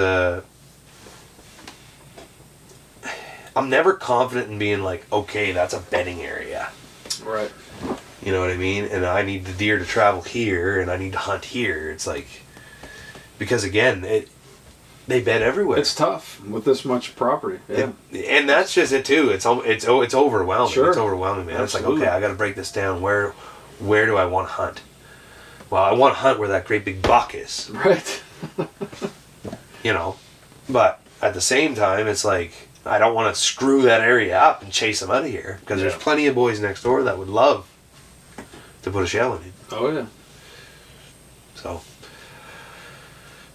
I'm never confident in being like, okay, that's a bedding area. Right. You know what I mean? And I need the deer to travel here and I need to hunt here. It's like, because again, they bed everywhere. It's tough with this much property. Yeah. And that's just it too. It's overwhelming. Sure. It's overwhelming, man. Absolutely. It's like, okay, I got to break this down. Where do I want to hunt? Well, I want to hunt where that great big buck is. Right. You know, but at the same time, it's like, I don't want to screw that area up and chase them out of here because there's plenty of boys next door that would love to put a shell in it. Oh yeah. So,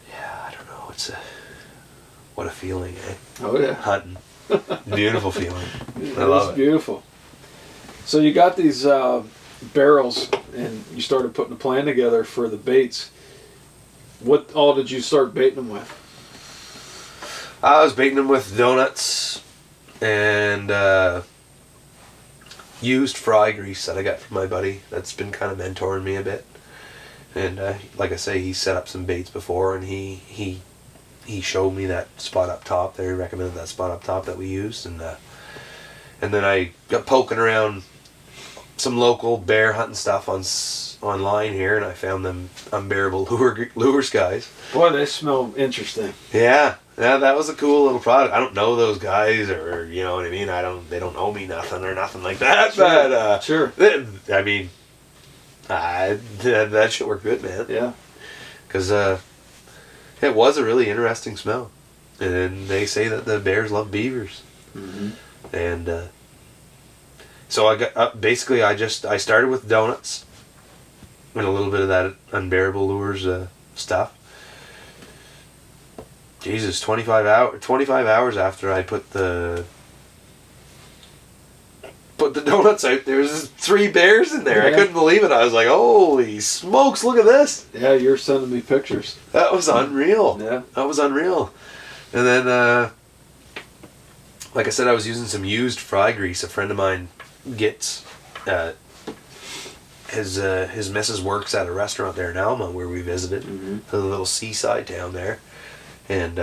yeah, I don't know. What a feeling, eh? Oh yeah. Hunting. Beautiful feeling. I It love is it. beautiful. So you got these barrels, and you started putting a plan together for the baits. What all did you start baiting them with? I was baiting them with donuts and used fry grease that I got from my buddy that's been kind of mentoring me a bit. And like I say, he set up some baits before, and he showed me that spot up top there. He recommended that spot up top that we used, and then I got poking around some local bear hunting stuff online here, and I found them unbearable lure guys. Boy, they smell interesting. Yeah, that was a cool little product. I don't know those guys, or you know what I mean. They don't owe me nothing or nothing like that. Sure. But Sure. I mean, that shit worked good, man. Yeah. Because it was a really interesting smell, and they say that the bears love beavers, and so I got basically I started with donuts and a little bit of that unbearable lures stuff. Jesus, 25 hours after I put the donuts out, there was 3 bears in there. Yeah. I couldn't believe it. I was like, holy smokes, look at this. Yeah, you're sending me pictures. That was unreal. Yeah. That was unreal. And then, like I said, I was using some used fry grease. A friend of mine gets, his missus works at a restaurant there in Alma where we visited, a little seaside town there. And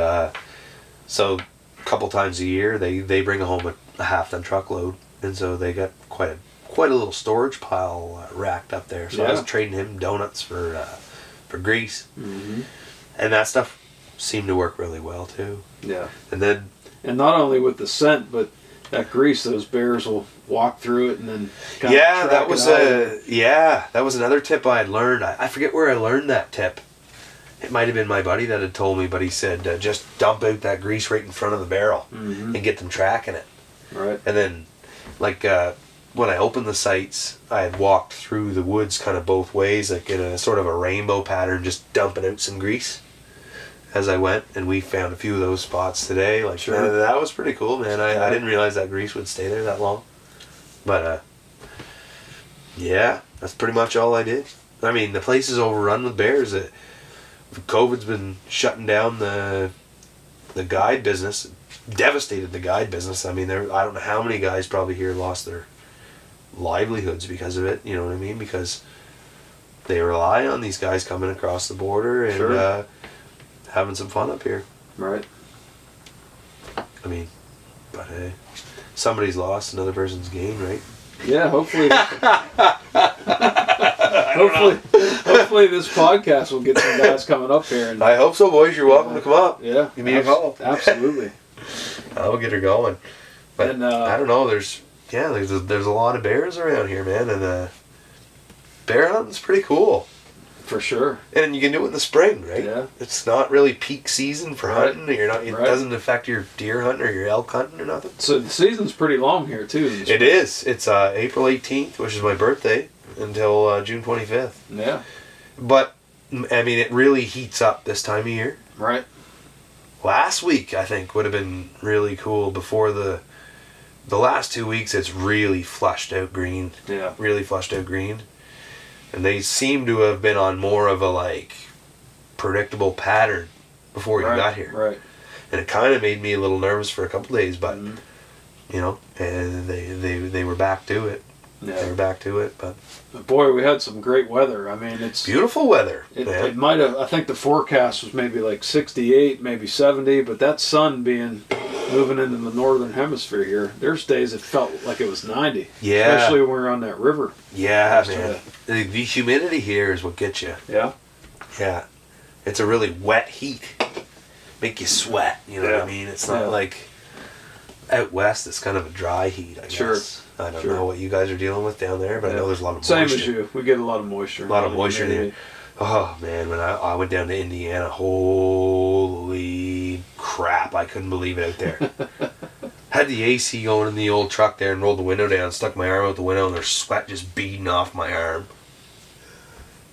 so a couple times a year they bring home a half-ton truckload, and so they got quite a little storage pile racked up there. So I was trading him donuts for grease, and that stuff seemed to work really well too. Yeah. And not only with the scent, but that grease, those bears will walk through it and then kind of track that was it out. that was another tip I had learned. I forget where I learned that tip. It might have been my buddy that had told me, but he said just dump out that grease right in front of the barrel and get them tracking it. Right. And then, like when I opened the sights, I had walked through the woods kind of both ways, like in a sort of a rainbow pattern, just dumping out some grease as I went. And we found a few of those spots today. Like, man, that was pretty cool, man. I didn't realize that grease would stay there that long. But yeah, that's pretty much all I did. I mean, the place is overrun with bears. COVID's been shutting down the guide business, devastated the guide business. I mean, I don't know how many guys probably here lost their livelihoods because of it. You know what I mean? Because they rely on these guys coming across the border and having some fun up here. Right. I mean, but hey, somebody's lost, another person's gained, right? Yeah, hopefully. Hopefully this podcast will get some guys coming up here. And, I hope so, boys. You're welcome to come up. Yeah. Give me a call. Absolutely. I'll get her going. But And, I don't know. There's a lot of bears around here, man, and bear hunting's pretty cool. For sure. And you can do it in the spring, right? Yeah. It's not really peak season for Right. hunting. You're not. It Right. doesn't affect your deer hunting or your elk hunting or nothing. So the season's pretty long here too. in the It spring. is. It's April 18th, which is my birthday, until June 25th. Yeah. But I mean, it really heats up this time of year. Right. Last week, I think, would have been really cool. Before the last 2 weeks, it's really flushed out green. Yeah. Really flushed out green. And they seem to have been on more of a, like, predictable pattern before you got here. Right. And it kind of made me a little nervous for a couple days, but, you know, and they were back to it. Yeah. They were back to it, but... Boy, we had some great weather. I mean, it's... Beautiful weather, It might have... I think the forecast was maybe like 68, maybe 70, but that sun moving into the northern hemisphere here, there's days it felt like it was 90. Yeah. Especially when we were on that river. Yeah, yesterday. man. The humidity here is what gets you. Yeah. Yeah. It's a really wet heat. Make you sweat, you know what I mean? It's not like out west, it's kind of a dry heat, I guess. Sure. I don't know what you guys are dealing with down there, but I know there's a lot of Same moisture. as you. We get a lot of moisture. A lot of moisture there. Oh, man, when I went down to Indiana, holy crap, I couldn't believe it out there. Had the AC going in the old truck there and rolled the window down, stuck my arm out the window, and there's sweat just beading off my arm.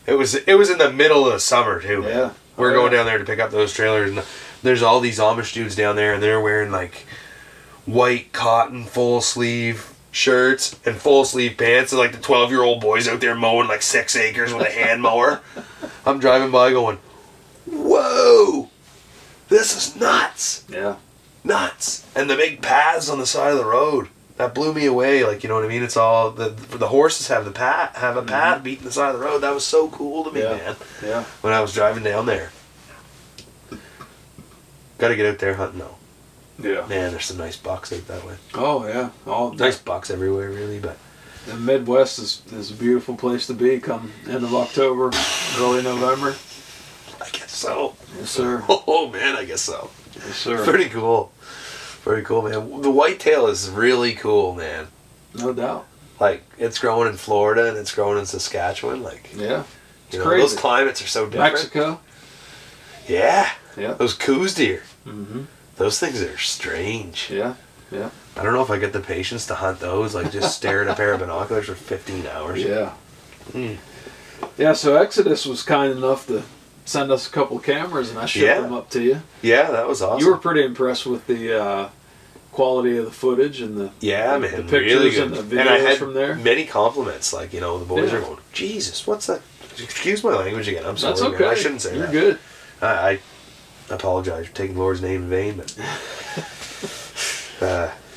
It was in the middle of the summer, too, man. Yeah. We're going down there to pick up those trailers, and there's all these Amish dudes down there, and they're wearing, like, white cotton full sleeve shirts and full sleeve pants, and like the 12-year-old boys out there mowing like 6 acres with a hand mower. I'm driving by going, whoa, this is nuts. Yeah. Nuts. And the big paths on the side of the road, that blew me away. Like, you know what I mean? It's all the horses have a path beating the side of the road. That was so cool to me, man. Yeah. When I was driving down there. Got to get out there hunting though. Yeah. Man, there's some nice bucks out that way. Oh yeah. Nice bucks everywhere, really, but the Midwest is a beautiful place to be come end of October, early November. I guess so. Yes, sir. Oh man, I guess so. Yes, sir. Pretty cool. Very cool, man. The whitetail is really cool, man. No doubt. Like, it's growing in Florida and it's growing in Saskatchewan. Like, Yeah. you know, crazy. those climates are so different. Mexico. Yeah. Yeah. Those coos deer. Mm-hmm. Those things are strange. Yeah. Yeah. I don't know if I get the patience to hunt those. Like, just stare at a pair of binoculars for 15 hours. Yeah. Mm. Yeah, so Exodus was kind enough to send us a couple of cameras, and I shipped them up to you. Yeah, that was awesome. You were pretty impressed with the quality of the footage and the man, the pictures really good. and the videos And I had from there. many compliments. Like, you know, the boys are going, Jesus, what's that? Excuse my language again. I'm sorry. That's okay. Man. I shouldn't say You're that. good. I apologize for taking the Lord's name in vain, but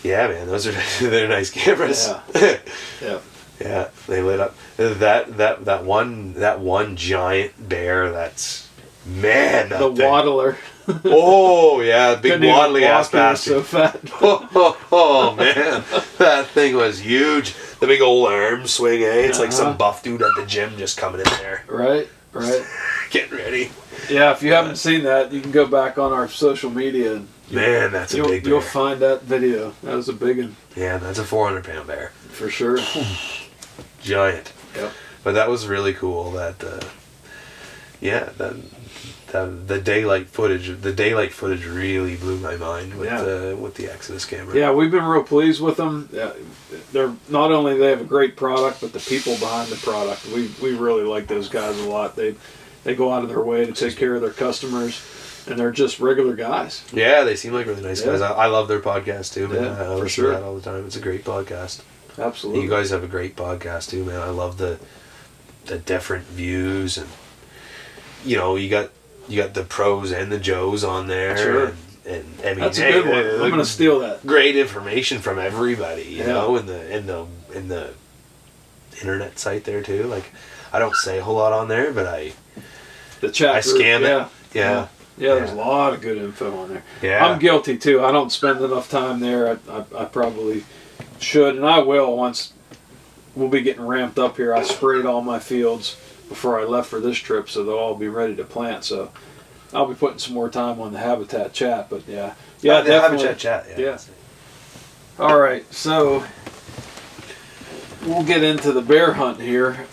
yeah, man, those are they're nice cameras. Yeah. Yeah. Yeah, they lit up. That one giant bear. That's man. The waddler. Oh yeah, big Couldn't even waddly ass walk, he was bastard. so fat. Oh man, that thing was huge. The big old arm swing, eh? It's like some buff dude at the gym just coming in there. Right. Getting ready. Yeah, if you haven't seen that, you can go back on our social media. And Man, that's a big bear. You'll find that video. That was a big one. Yeah, that's a 400-pound bear. For sure. Giant. Yep. But that was really cool. That the daylight footage really blew my mind with the Exodus camera. Yeah, we've been real pleased with them. They're not only they have a great product, but the people behind the product. We really like those guys a lot. They go out of their way to take care of their customers, and they're just regular guys. Yeah, they seem like really nice guys. I love their podcast too, man. Yeah, I listen for sure. to that all the time. It's a great podcast. Absolutely. You guys have a great podcast too, man. I love the different views, and you know, you got the pros and the Joes on there. Sure. And I mean, that's a good one. I'm gonna steal that. Great information from everybody, you know, in the internet site there too. Like, I don't say a whole lot on there, but the chat I group, scam it. Yeah. Yeah, there's a lot of good info on there. Yeah. I'm guilty too. I don't spend enough time there. I probably should, and I will once we'll be getting ramped up here. I sprayed all my fields before I left for this trip, so they'll all be ready to plant. So I'll be putting some more time on the habitat chat. But yeah, the definitely. habitat chat. Yeah. All right, so we'll get into the bear hunt here.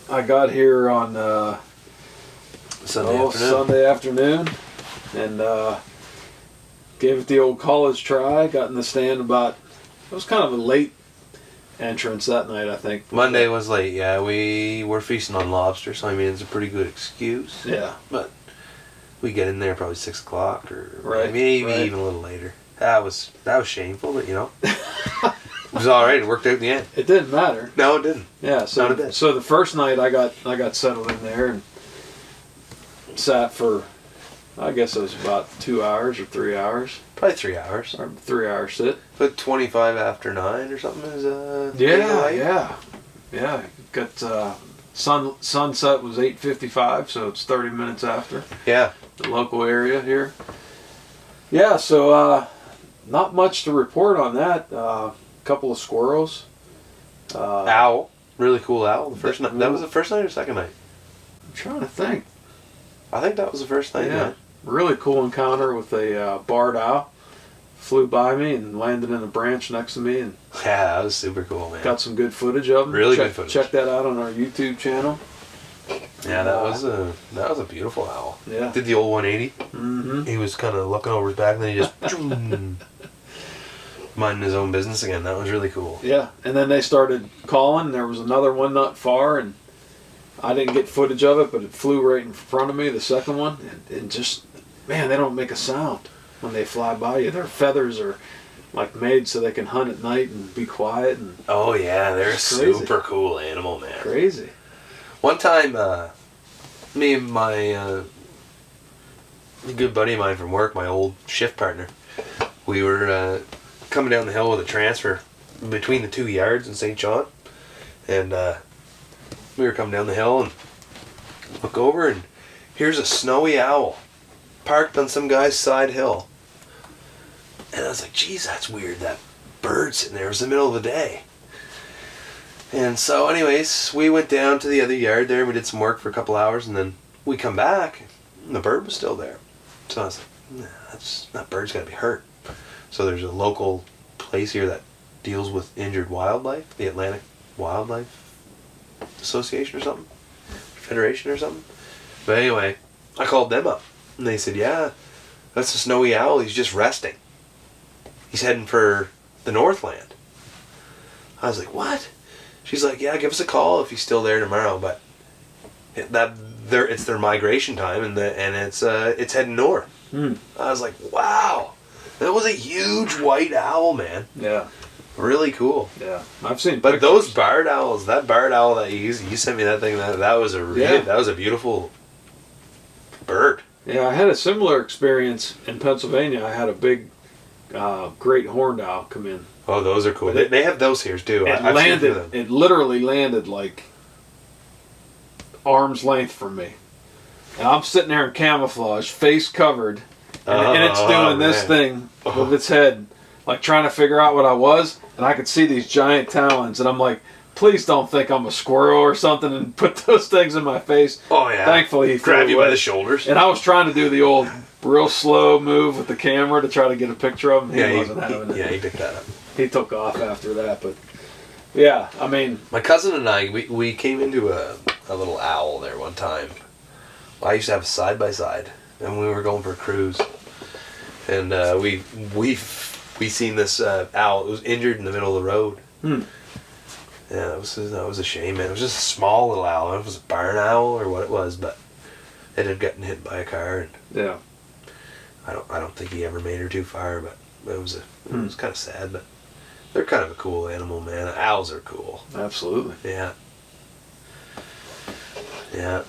I got here on Sunday afternoon. And gave it the old college try. Got in the stand it was kind of a late entrance that night, I think. Monday was late, yeah. We were feasting on lobster, so I mean, it's a pretty good excuse. Yeah. But we get in there probably 6 o'clock or maybe even a little later. That was shameful, but it was all right. It worked out in the end. It didn't matter. No, it didn't. Yeah. So the first night I got settled in there and sat for, I guess it was about 2 hours or 3 hours. Probably 3 hours. Or 3 hour sit. But 25 after 9 or something is Yeah. Got sunset was 8:55, so it's 30 minutes after. Yeah. The local area here. Yeah, so not much to report on that. Couple of squirrels. Owl. Really cool owl. The first night. That was the first night or second night? I'm trying to think. I think that was the first night. Yeah. Really cool encounter with a barred owl. Flew by me and landed in a branch next to me. And yeah, that was super cool, man. Got some good footage of them. Really good footage. Check that out on our YouTube channel. Yeah, that was a beautiful owl. Yeah. Did the old 180. Mm-hmm. He was kind of looking over his back and then he just minding his own business again. That was really cool. Yeah, and then they started calling. There was another one not far, and I didn't get footage of it, but it flew right in front of me, the second one, and just, man, they don't make a sound when they fly by you. Their feathers are like made so they can hunt at night and be quiet. And oh yeah, they're a super cool animal, man. Crazy. One time, me and my a good buddy of mine from work, my old shift partner, we were coming down the hill with a transfer between the 2 yards in St. John, and we were coming down the hill and look over and here's a snowy owl parked on some guy's side hill. And I was like, geez, that's weird, that bird sitting there. It was the middle of the day. And so anyways, we went down to the other yard there, we did some work for a couple hours, and then we come back and the bird was still there. So I was like, nah, that bird's got to be hurt. So there's a local place here that deals with injured wildlife, the Atlantic Wildlife Association or something, Federation or something. But anyway, I called them up and they said, yeah, that's a snowy owl, he's just resting. He's heading for the Northland. I was like, what? She's like, yeah, give us a call if he's still there tomorrow, but it's their migration time and it's heading north. I was like, wow. That was a huge white owl, man. Yeah. Really cool. Yeah. I've seen But those barred owls, that barred owl that you sent me that thing, that was a beautiful bird. Yeah, I had a similar experience in Pennsylvania. I had a big great horned owl come in. Oh, those are cool. They have those here too. It literally landed like arm's length from me. And I'm sitting there in camouflage, face covered, and it's doing this thing with its head, like trying to figure out what I was, and I could see these giant talons, and I'm like, please don't think I'm a squirrel or something and put those things in my face. Oh yeah. Thankfully he grabbed you by the shoulders. And I was trying to do the old real slow move with the camera to try to get a picture of him. He wasn't having it. Yeah, he picked that up. He took off after that, but yeah, I mean, my cousin and I, we came into a little owl there one time. I used to have a side-by-side, and we were going for a cruise. And we seen this owl. It was injured in the middle of the road. Yeah, that was a shame, man. It was just a small little owl. I don't know if it was a barn owl or what it was, but it had gotten hit by a car. And yeah, I don't think he ever made her too far, but it was kind of sad. But they're kind of a cool animal, man. Owls are cool. Absolutely. Yeah. Yeah.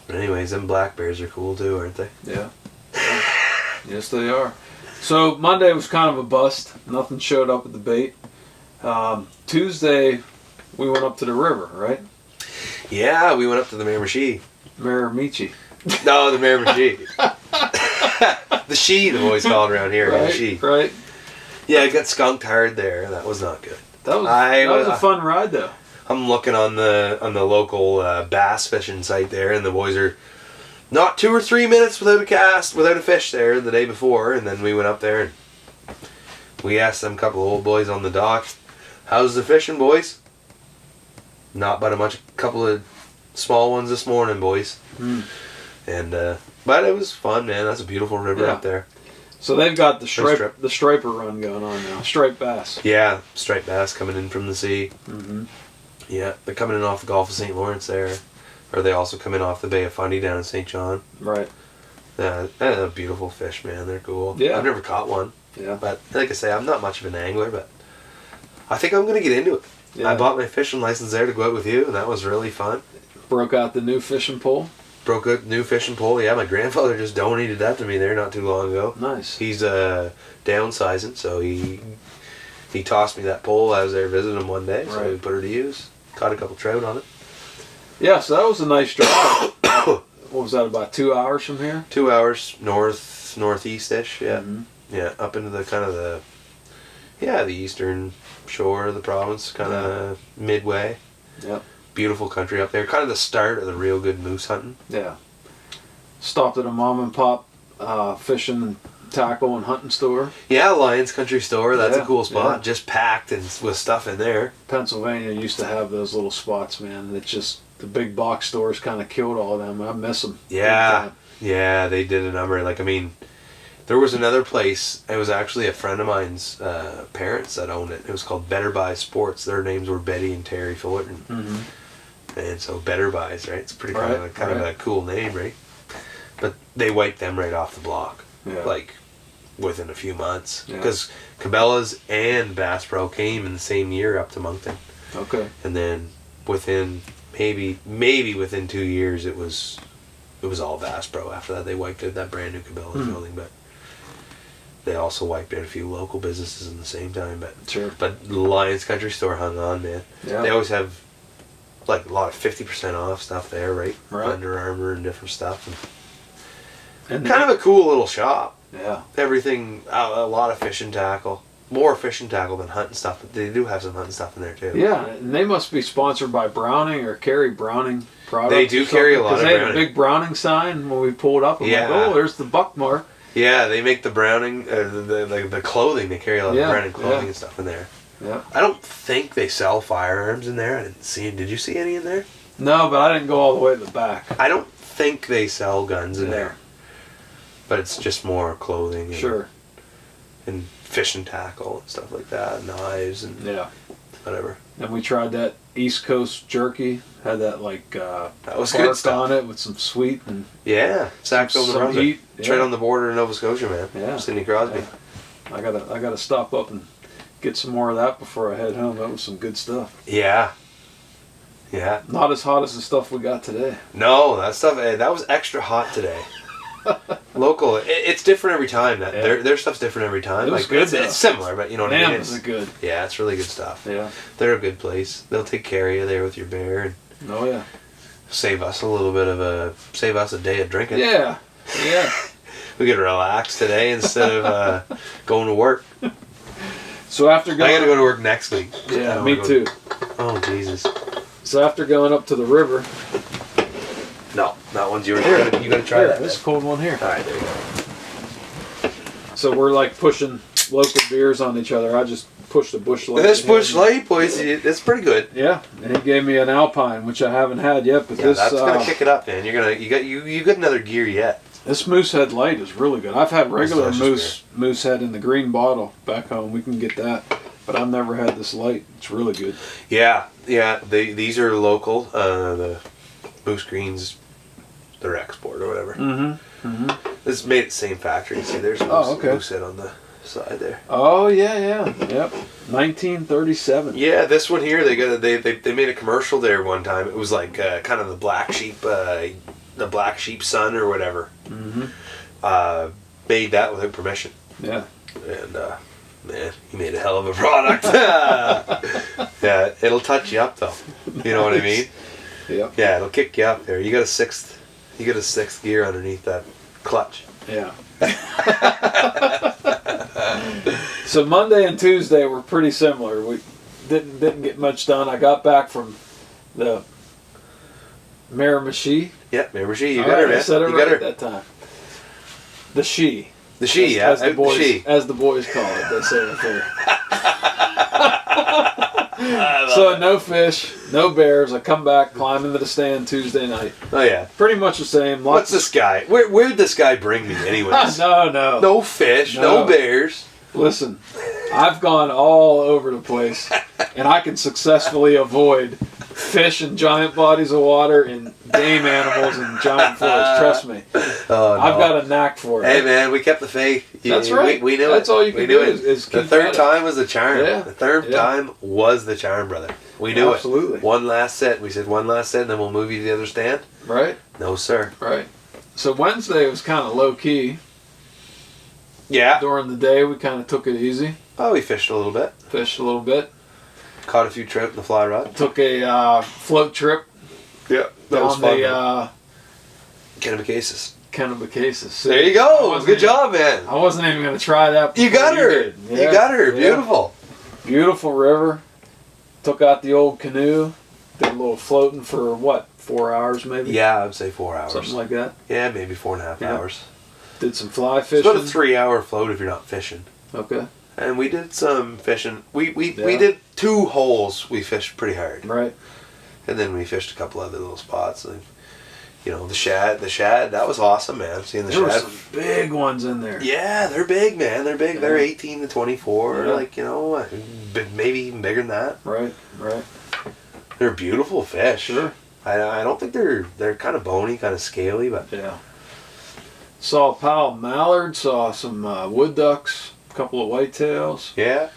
But anyways, them black bears are cool too, aren't they? Yeah. Yes, they are. So Monday was kind of a bust. Nothing showed up at the bait. Tuesday, we went up to the river, right? Yeah, we went up to the Miramichi. Miramichi. No, the Miramichi. The she, the boys call it around here. Right, the she. Right. Yeah, I got skunked hard there. That was not good. That was a fun ride, though. I'm looking on the local bass fishing site there, and the boys are not 2 or 3 minutes without a fish there the day before, and then we went up there and we asked them couple of old boys on the dock, how's the fishing, boys? Not but a couple of small ones this morning, boys. And but it was fun, man. That's a beautiful river up there. So they've got the striper run going on now. Striped bass. Yeah, striped bass coming in from the sea. Mm-hmm. Yeah, they're coming in off the Gulf of St. Lawrence there. Or they also come in off the Bay of Fundy down in St. John. Right. They're beautiful fish, man. They're cool. Yeah. I've never caught one. Yeah. But like I say, I'm not much of an angler, but I think I'm going to get into it. Yeah. I bought my fishing license there to go out with you, and that was really fun. Broke out the new fishing pole? Broke a new fishing pole. Yeah, my grandfather just donated that to me there not too long ago. Nice. He's downsizing, so he tossed me that pole. I was there visiting him one day, so we put her to use. Caught a couple trout on it. Yeah, so that was a nice drive. What was that, about 2 hours from here? 2 hours northeast-ish, yeah. Mm-hmm. Yeah, up into the kind of the eastern shore of the province, kind of midway. Yep. Beautiful country up there. Kind of the start of the real good moose hunting. Yeah. Stopped at a mom and pop fishing and tackle and hunting store. Yeah, Lions Country Store. That's a cool spot. Yeah. Just packed and with stuff in there. Pennsylvania used to have those little spots, man. It's just the big box stores kind of killed all of them. I miss them. Yeah. Yeah, they did a number. Like, I mean, there was another place. It was actually a friend of mine's parents that owned it. It was called Better Buy Sports. Their names were Betty and Terry Fullerton. Mm-hmm. And so Better Buys, right? It's pretty kind of a cool name, right? But they wiped them right off the block, like within a few months, because Cabela's and Bass Pro came in the same year up to Moncton. Okay. And then within maybe within 2 years, it was all Bass Pro. After that, they wiped out that brand new Cabela's building, but they also wiped out a few local businesses in the same time. But But the Lions Country Store hung on, man. Yeah. They always have like a lot of 50% off stuff there, right? Under Armour and different stuff, and kind of a cool little shop. Yeah. Everything, a lot of fishing tackle. More fishing tackle than hunting stuff, but they do have some hunting stuff in there too. Yeah, and they must be sponsored by Browning or carry Browning products. They do carry a lot of Browning. Because they had a big Browning sign when we pulled up. I'm like, oh, there's the buck mark. Yeah, they make the Browning, the clothing. They carry a lot of Browning clothing and stuff in there. Yeah. I don't think they sell firearms in there. I didn't see. Did you see any in there? No, but I didn't go all the way to the back. I don't think they sell guns in there. But it's just more clothing. And fishing tackle and stuff like that, knives and whatever. And we tried that East Coast jerky. Had that that was good stuff on it with some sweet and Sackville, New Brunswick. Right on the border of Nova Scotia, man. Yeah, Sidney Crosby. Yeah. I gotta stop up and get some more of that before I head home. That was some good stuff. Yeah. Yeah. Not as hot as the stuff we got today. No, that was extra hot today. Local, it's different every time. Their stuff's different every time. It was good. It's similar, but you know what I mean. It's good. Yeah, it's really good stuff. Yeah, they're a good place. They'll take care of you there with your bear. And save us a day of drinking. Yeah, yeah. We could relax today instead of going to work. So after going, I got to go to work next week. Yeah, me too. Oh Jesus! So after going up to the river. No, that one's yours. You gotta try that. This cold one here. All right, there you go. So we're like pushing local beers on each other. I just pushed a Busch Light. This Busch Light, boys, it's pretty good. Yeah, and he gave me an Alpine, which I haven't had yet. But that's gonna kick it up, man. You got another gear yet. This Moosehead Light is really good. I've had regular Moosehead in the green bottle back home. We can get that, but I've never had this light. It's really good. Yeah. These are local. The Moose Greens. Their export or whatever. Mm-hmm. Mm-hmm. This is made at the same factory. See, there's Moosehead on the side there. Oh yeah. Yep. 1937. Yeah, this one here they made a commercial there one time. It was like kind of the black sheep son or whatever. Mm-hmm. Made that without permission. Yeah. And man, he made a hell of a product. Yeah, it'll touch you up though. You know what I mean? Yeah. Yeah, it'll kick you up there. You got a sixth gear underneath that clutch. Yeah. So Monday and Tuesday were pretty similar. We didn't get much done. I got back from the Miramichi. Yeah, Miramichi. You got her, man. I said it right that time. The She. The She, as the boys call it. They say it there. So no fish, no bears. I come back, climb into the stand Tuesday night. Oh yeah. Pretty much the same. What's this guy? Where'd this guy bring me anyways? No. No fish, no bears. Listen, I've gone all over the place, and I can successfully avoid fish in giant bodies of water and game animals and giant flows. Trust me. Oh, no. I've got a knack for it. Hey man, we kept the faith. That's right. We knew That's it. all you can do is keep the third at it. time was the charm. Yeah. The third time was the charm, brother. We knew Absolutely. it. One last set. We said one last set, and then we'll move you to the other stand. Right. No, sir. Right. So Wednesday was kind of low key. Yeah. During the day, we kind of took it easy. Oh, we fished a little bit. Fished a little bit. Caught a few trout in the fly rod. Took a float trip. Yeah, that was Down fun. the Kennebecasis. Kennebecasis. There you go. Good job, man. I wasn't even going to try that. You got her. Did. Yeah. You got her. Yeah. Beautiful. Beautiful river. Took out the old canoe. Did a little floating for what? 4 hours maybe? Yeah, I would say 4 hours. Something like that. Yeah, maybe 4.5 hours. Did some fly It's fishing. about a 3-hour float if you're not fishing. Okay. And we did some fishing. We did 2 holes. We fished pretty hard. Right. And then we fished a couple other little spots. And, you know, the shad, that was awesome, man. Seeing the There were shad. some big ones in there. Yeah, they're big, man. They're big. Yeah. They're 18 to 24. Yeah. Like, you know, maybe even bigger than that. Right. They're beautiful fish. Sure. I don't think they're kind of bony, kind of scaly, but Yeah. Saw a pile of mallards, saw some wood ducks, a couple of whitetails, yeah.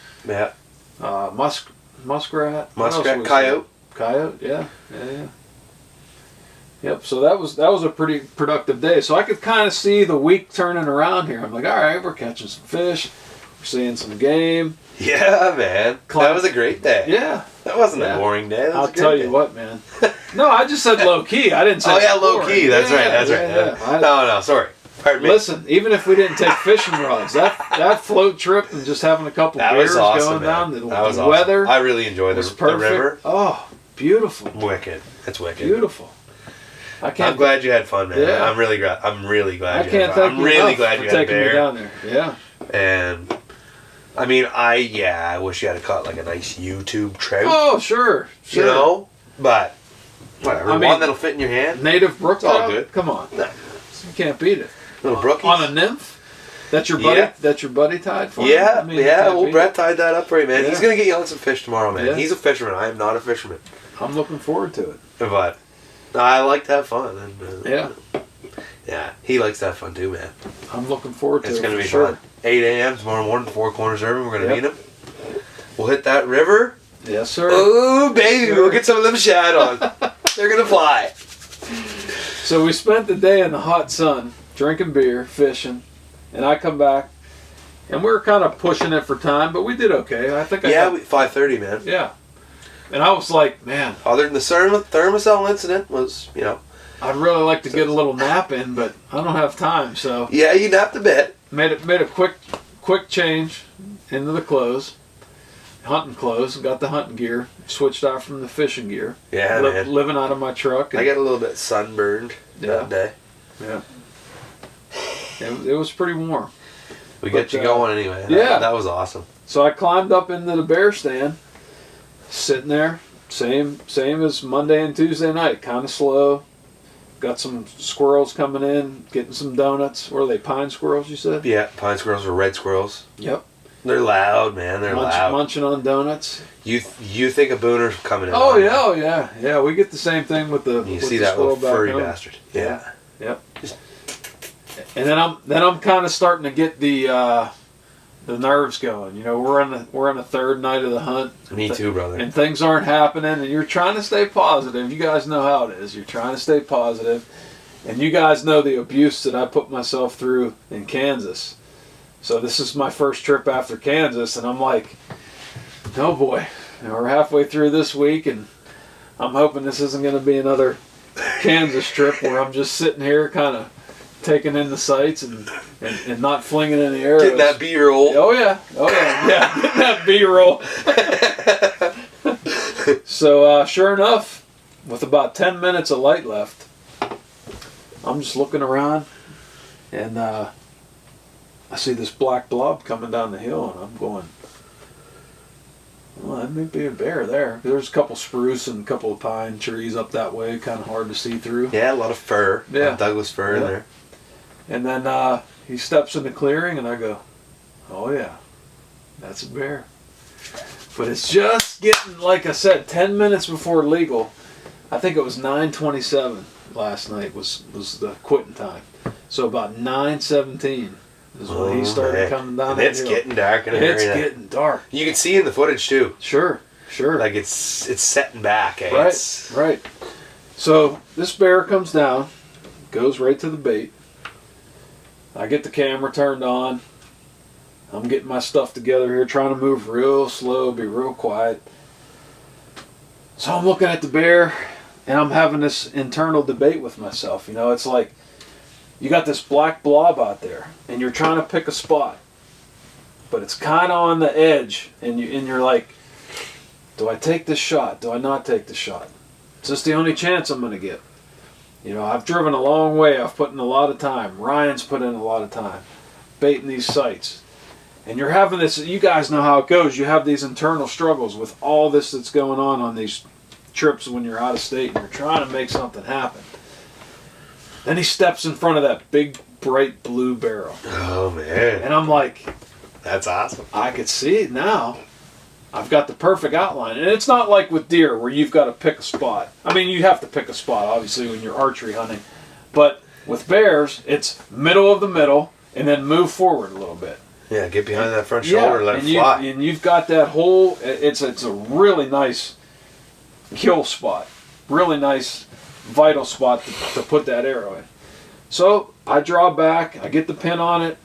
muskrat. What else Muskrat, was coyote. there? Coyote, yeah. Yep. So that was a pretty productive day. So I could kind of see the week turning around here. I'm like, all right, we're catching some fish, we're seeing some game. Yeah, man. That was a great day. Yeah. That wasn't a boring day. That was I'll a great tell day. you what, man. No, I just said low key. I didn't say. Oh yeah, it's low boring. key. That's right. Yeah. No, sorry. Pardon me. Listen, even if we didn't take fishing rods, that float trip and just having a couple That beers was awesome, going man. down, That the was awesome. weather I really enjoyed was the perfect. river. Oh, beautiful. Wicked. It's wicked. Beautiful. I'm glad you had fun, man. Yeah. I'm really glad. I'm really glad I you can't had fun. thank I'm you really enough glad for you had a taking me bear. down there. Yeah. And I mean, I wish you had caught like a nice YouTube trout. Oh, sure. You know, but whatever. I mean, one that'll fit in your hand. Native brook It's all trout? good. Come on. No. You can't beat it. Little brookies. On a nymph? That's your buddy. Yeah. That's your buddy tied for you? Yeah, I mean, you can't well, beat Brett it. tied that up for you, man. Yeah. He's gonna get you on some fish tomorrow, man. Yeah. He's a fisherman. I am not a fisherman, I'm looking forward to it. but I like to have fun. And, Yeah. he likes to have fun too, man. I'm looking forward to it. It's gonna for be sure. fun. 8 a.m. tomorrow morning, Four Corners Urban. We're gonna Yep. meet him. We'll hit that river. Yes, sir. Oh, baby, Sure. we'll get some of them shad on. They're gonna fly. So we spent the day in the hot sun, drinking beer, fishing, and I come back, and we were kind of pushing it for time, but we did okay. I think. 5:30, man. Yeah. And I was like, man, Other than the thermocell incident was, you know. I'd really like to get a little nap in, but I don't have time. So Yeah, you napped a bit. made a quick change into the clothes, hunting clothes. Got the hunting gear, switched out from the fishing gear. Yeah, man. Living out of my truck. I got a little bit sunburned Yeah. that day. Yeah. It was pretty warm. We got you going anyway. Yeah. That was awesome. So I climbed up into the bear stand, sitting there, same as Monday and Tuesday night, kind of slow. Got some squirrels coming in, getting some donuts. What are they, pine squirrels, you said? Yeah, pine squirrels or red squirrels. Yep. They're loud, man. They're loud. Munching on donuts. You think a booner's coming in? Oh on yeah, oh yeah, yeah. We get the same thing with the. You with see the that squirrel little back furry home. bastard? Yeah. Yep. And then I'm kind of starting to get the nerves going. You know, we're on the third night of the hunt. Me too, brother. And things aren't happening, and you're trying to stay positive. You guys know how it is. You're trying to stay positive, and you guys know the abuse that I put myself through in Kansas. So this is my first trip after Kansas, and I'm like, oh boy, we're halfway through this week, and I'm hoping this isn't going to be another Kansas trip where I'm just sitting here kind of taking in the sights and not flinging any arrows. Getting that B-roll. Oh yeah, yeah, getting that B-roll. So sure enough, with about 10 minutes of light left, I'm just looking around, and I see this black blob coming down the hill, and I'm going, well, that may be a bear there. There's a couple spruce and a couple of pine trees up that way, kind of hard to see through. Yeah, a lot of fir. Yeah. A lot of Douglas fir in there. And then he steps in the clearing, and I go, oh yeah, that's a bear. But it's just getting, like I said, 10 minutes before legal. I think it was 9:27 last night was the quitting time. So about 9:17 is when he started coming down and that it's hill. getting dark in the It's area. getting dark. You can see in the footage too. Sure. Like it's setting back. Eh? Right, right. So this bear comes down, goes right to the bait. I get the camera turned on. I'm getting my stuff together here, trying to move real slow, be real quiet. So I'm looking at the bear, and I'm having this internal debate with myself. You know, it's like you got this black blob out there, and you're trying to pick a spot, but it's kind of on the edge, and you're like, do I take this shot? Do I not take the shot? Is this the only chance I'm going to get? You know, I've driven a long way. I've put in a lot of time. Ryan's put in a lot of time baiting these sites. And you're having this, you guys know how it goes. You have these internal struggles with all this that's going on these trips when you're out of state and you're trying to make something happen. Then he steps in front of that big, bright blue barrel. Oh, man. And I'm like, that's awesome. I could see it now. I've got the perfect outline. And it's not like with deer where you've got to pick a spot. I mean, you have to pick a spot, obviously, when you're archery hunting. But with bears, it's middle of the middle and then move forward a little bit. Yeah, get behind that front shoulder and let it fly. And you've got that whole, it's a really nice kill spot. Really nice, vital spot to put that arrow in. So I draw back, I get the pin on it,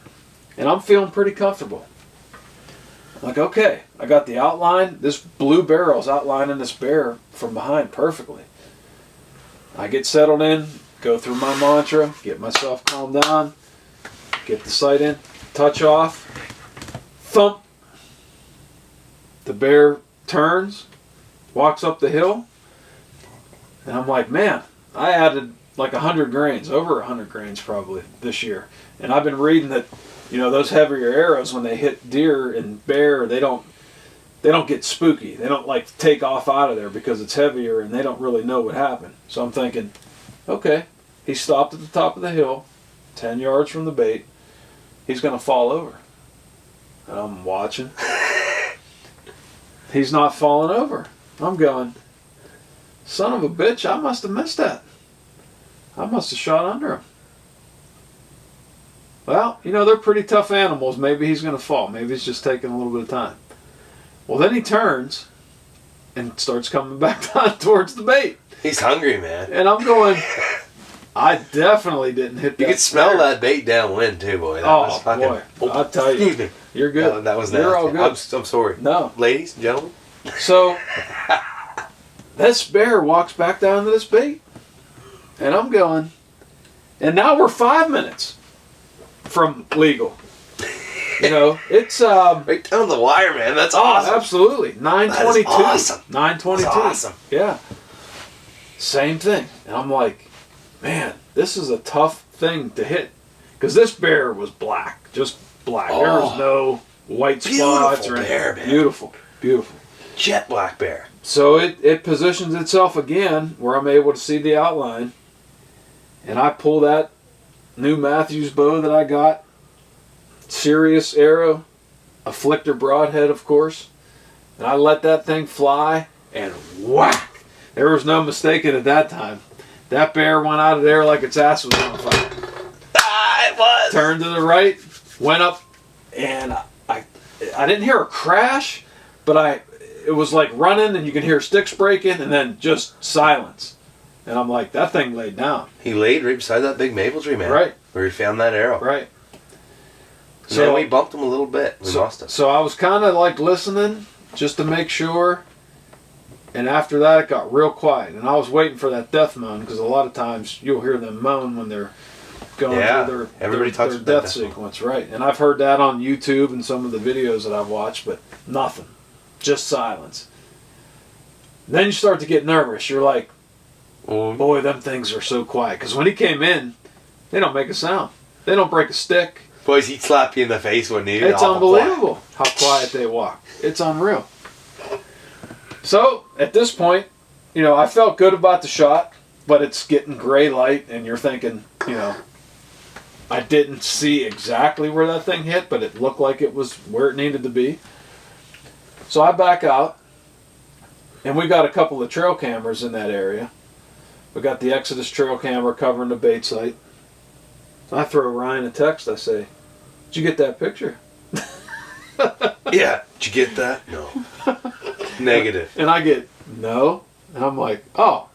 and I'm feeling pretty comfortable. I'm like, okay, I got the outline. This blue barrel's outlining this bear from behind perfectly. I get settled in, go through my mantra, get myself calmed down, get the sight in, touch off, thump. The bear turns, walks up the hill, and I'm like, man, I added like 100 grains, over 100 grains probably this year. And I've been reading that, you know, those heavier arrows, when they hit deer and bear, they don't get spooky. They don't like take off out of there because it's heavier and they don't really know what happened. So I'm thinking, okay, he stopped at the top of the hill, 10 yards from the bait. He's going to fall over. And I'm watching. He's not falling over. I'm going, son of a bitch, I must have missed that. I must have shot under him. Well, you know, they're pretty tough animals. Maybe he's going to fall. Maybe he's just taking a little bit of time. Well, then he turns and starts coming back down towards the bait. He's hungry, man. And I'm going, I definitely didn't hit that. You could smell that bait downwind, too, boy. That was fucking, boy. I'll tell you. Excuse me. You're good. That was nasty. You're all good. I'm sorry. No. Ladies and gentlemen. So, this bear walks back down to this bait. And I'm going, and now we're 5 minutes from legal. You know, it's right down the wire, man. That's awesome. Absolutely. 9:22. Awesome. 9:22. That's awesome. Yeah. Same thing. And I'm like, man, this is a tough thing to hit. Because this bear was black. Just black. There was no white spots or anything. Bear, man. Beautiful. Beautiful. Jet black bear. So it positions itself again where I'm able to see the outline. And I pull that new Matthews bow that I got. Serious arrow. Afflictor broadhead, of course. And I let that thing fly. And whack! There was no mistaking at that time. That bear went out of there like its ass was on fire. Ah, it was! Turned to the right. Went up. And I didn't hear a crash. But it was like running and you can hear sticks breaking. And then just silence. And I'm like, that thing laid down. He laid right beside that big maple tree, man. Right. Where he found that arrow. Right. So then we bumped him a little bit. We lost him. So I was kind of like listening just to make sure. And after that, it got real quiet. And I was waiting for that death moan because a lot of times you'll hear them moan when they're going through their death sequence. Right. And I've heard that on YouTube and some of the videos that I've watched, but nothing. Just silence. Then you start to get nervous. You're like, boy, them things are so quiet. Because when he came in, they don't make a sound. They don't break a stick. Boys, he'd slap you in the face, wouldn't he? It's unbelievable how quiet they walk. It's unreal. So at this point, I felt good about the shot, but it's getting gray light, and you're thinking, I didn't see exactly where that thing hit, but it looked like it was where it needed to be. So I back out, and we got a couple of trail cameras in that area. We got the Exodus trail camera covering the bait site. I throw Ryan a text. I say, "Did you get that picture?" Yeah. Did you get that? No. Negative. And I get, "No." And I'm like, "Oh."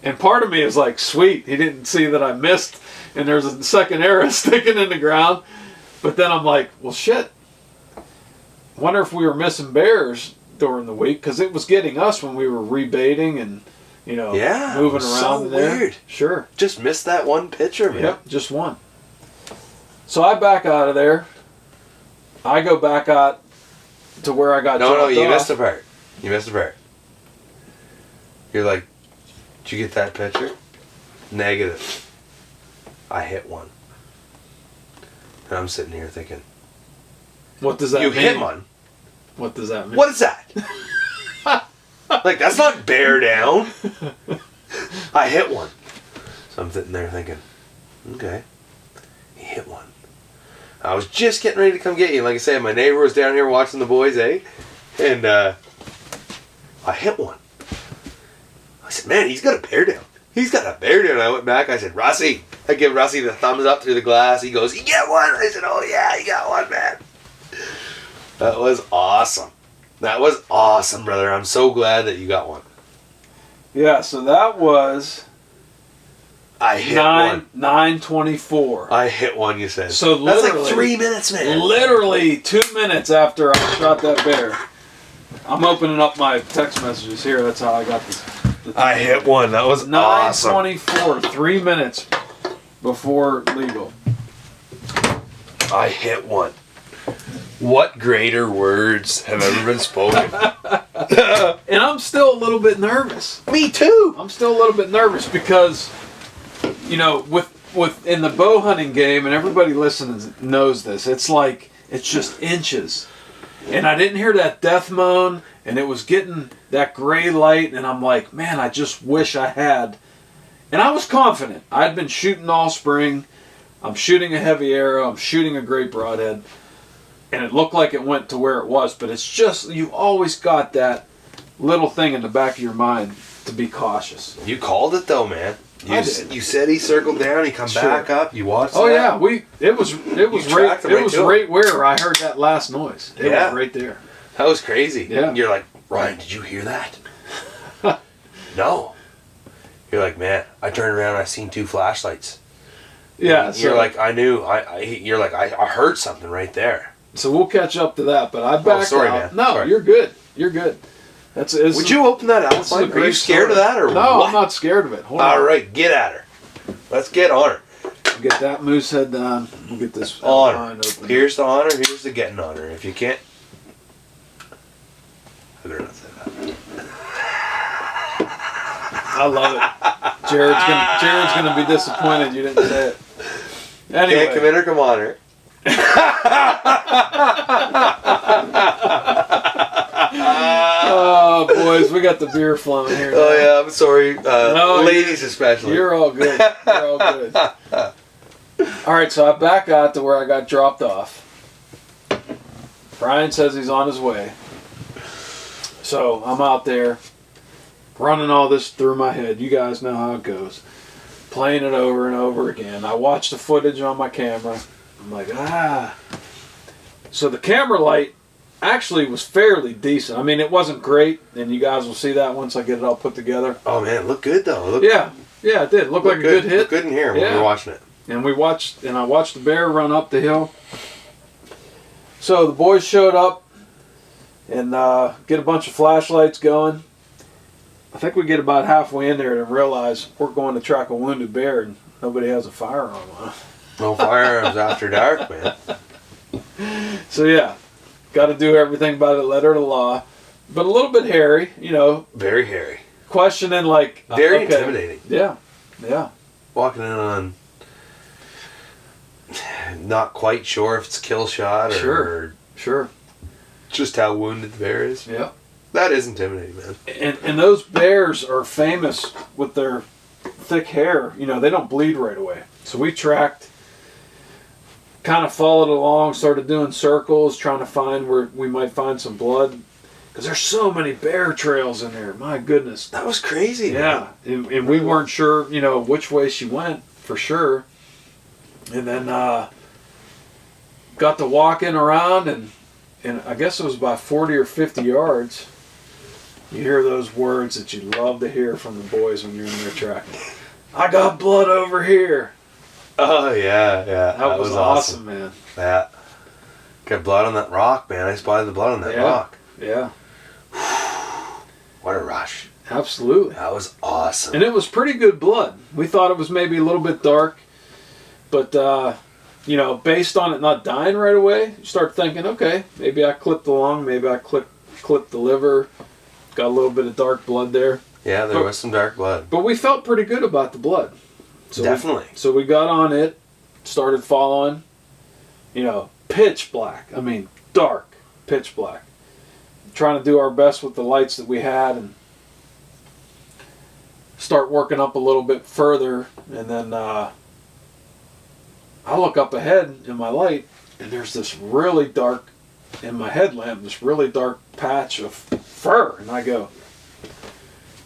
And part of me is like, sweet, he didn't see that I missed, and there's a second arrow sticking in the ground. But then I'm like, well, shit. Wonder if we were missing bears during the week, because it was getting us when we were rebaiting and, moving around so there. Weird. Sure. Just missed that one picture, man. Yep, just one. So I back out of there. I go back out to where I got dropped off. No, you missed a part. You missed a part. You're like, did you get that picture? Negative. I hit one. And I'm sitting here thinking, What does that mean? You hit one? What does that mean? What is that? Like, that's not bear down. I hit one. So I'm sitting there thinking, okay, he hit one. I was just getting ready to come get you. Like I said, my neighbor was down here watching the boys, eh? And I hit one. I said, man, he's got a bear down. He's got a bear down. I went back. I said, Russie. I give Russie the thumbs up through the glass. He goes, you get one? I said, oh, yeah, you got one, man. That was awesome. That was awesome, brother. I'm so glad that you got one. Yeah, so that was... I hit one. 9:24. I hit one, you said. So that's literally, like 3 minutes, man. Literally 2 minutes after I shot that bear. I'm opening up my text messages here. That's how I got this. I hit one. That was awesome. 9:24. 3 minutes before legal. I hit one. What greater words have ever been spoken? And I'm still a little bit nervous. Me too. I'm still a little bit nervous because, with in the bow hunting game, and everybody listening knows this, it's just inches. And I didn't hear that death moan, and it was getting that gray light, and I'm like, man, I just wish I had. And I was confident. I'd been shooting all spring. I'm shooting a heavy arrow. I'm shooting a great broadhead. And it looked like it went to where it was, but it's just, you always got that little thing in the back of your mind to be cautious. You called it though, man. I did. You said he circled down, he come back up, you watched Oh that? yeah, it was right where I heard that last noise. It was right there. That was crazy. Yeah. You're like, Ryan, did you hear that? No. You're like, man, I turned around and I seen 2 flashlights. Yeah. You're like, I knew. You're like, I heard something right there. So we'll catch up to that, but I backed sorry, out. man. No, Sorry. You're good. You're good. Would you open that Alpine? Are you scared of that or what? No, I'm not scared of it. Hold on. All right, get at her. Let's get on her. Get that moose head down. We'll get this On Alpine her. open. Here's the honor. Here's the getting on her. If you can't, I better not say that. I love it. Jared's gonna be disappointed you didn't say it. Anyway. Can't come in or come on her. Oh, boys, we got the beer flowing here. Oh yeah, I'm sorry, ladies especially. You're all good. You're all good. All right, so I back out to where I got dropped off. Brian says he's on his way. So I'm out there running all this through my head. You guys know how it goes. Playing it over and over again. I watch the footage on my camera. I'm like, So the camera light actually was fairly decent. I mean, it wasn't great, and you guys will see that once I get it all put together. Oh man, it looked good though. Yeah, it did. Looked like a good hit. Looked good in here when we were watching it. And I watched the bear run up the hill. So the boys showed up and get a bunch of flashlights going. I think we get about halfway in there and realize we're going to track a wounded bear and nobody has a firearm on. No firearms after dark, man. So yeah, got to do everything by the letter of the law, but a little bit hairy, Very hairy. Questioning like very intimidating. Yeah. Walking in on, not quite sure if it's a kill shot or sure, just how wounded the bear is. Yeah. That is intimidating, man. And those bears are famous with their thick hair. You know, they don't bleed right away. So we tracked, kind of followed along, started doing circles, trying to find where we might find some blood. Because there's so many bear trails in there. My goodness. That was crazy. Yeah. And we weren't sure, you know, which way she went for sure. And then got to walking around, and I guess it was about 40 or 50 yards. You hear those words that you love to hear from the boys when you're in there tracking. I got blood over here. Oh, yeah. That was awesome, man. Yeah. Got blood on that rock, man. I spotted the blood on that rock. Yeah. What a rush. Absolutely. That was awesome. And it was pretty good blood. We thought it was maybe a little bit dark, but you know, based on it not dying right away, you start thinking, okay, maybe I clipped the lung, maybe I clipped the liver, got a little bit of dark blood there. Yeah, there was some dark blood. But we felt pretty good about the blood. So Definitely. So we got on it, started following, you know, pitch black. I mean, dark, pitch black. Trying to do our best with the lights that we had and start working up a little bit further. And then I look up ahead in my light, and there's this really dark, in my headlamp, this really dark patch of fur. And I go,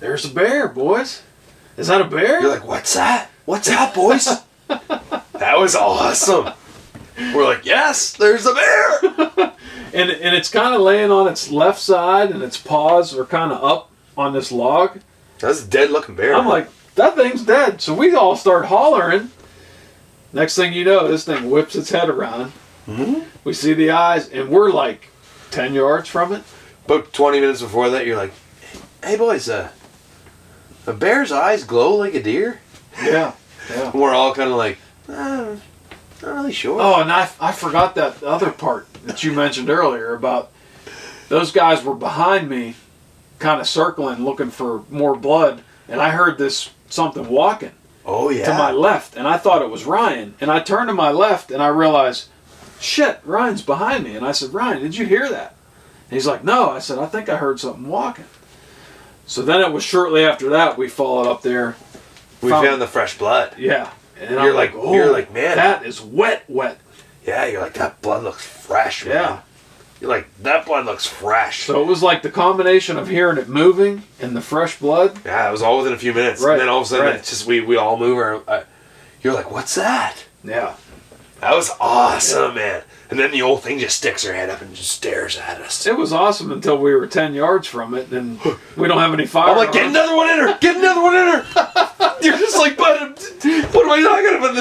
there's a bear, boys. Is that a bear? You're like, what's that? What's that, boys? That was awesome. We're like, yes, there's a bear. And it's kind of laying on its left side, and its paws are kind of up on this log. That's a dead looking bear. I'm like, that thing's dead. So we all start hollering. Next thing you know, this thing whips its head around. Mm-hmm. We see the eyes, and we're like 10 yards from it. About 20 minutes before that, you're like, hey, boys, a bear's eyes glow like a deer? Yeah. And we're all kind of like, not really sure. Oh, and I forgot that other part that you mentioned earlier about those guys were behind me, kind of circling, looking for more blood, and I heard this something walking. Oh, yeah. To my left, and I thought it was Ryan. And I turned to my left, and I realized, shit, Ryan's behind me. And I said, Ryan, did you hear that? And he's like, no. I said, I think I heard something walking. So then it was shortly after that we followed up there. We found the fresh blood. Yeah. And you're like, oh, you're like, man, that is wet. Yeah, you're like, that blood looks fresh, man. Yeah. You're like, that blood looks fresh. So it was like the combination of hearing it moving and the fresh blood. Yeah, it was all within a few minutes. Right. And then all of a sudden, it's just we all move. You're like, what's that? Yeah. That was awesome, man. And then the old thing just sticks her head up and just stares at us. It was awesome until we were 10 yards from it, and we don't have any fire. I'm like, get another one in her! Get another one in her! You're just like, but what am I talking about?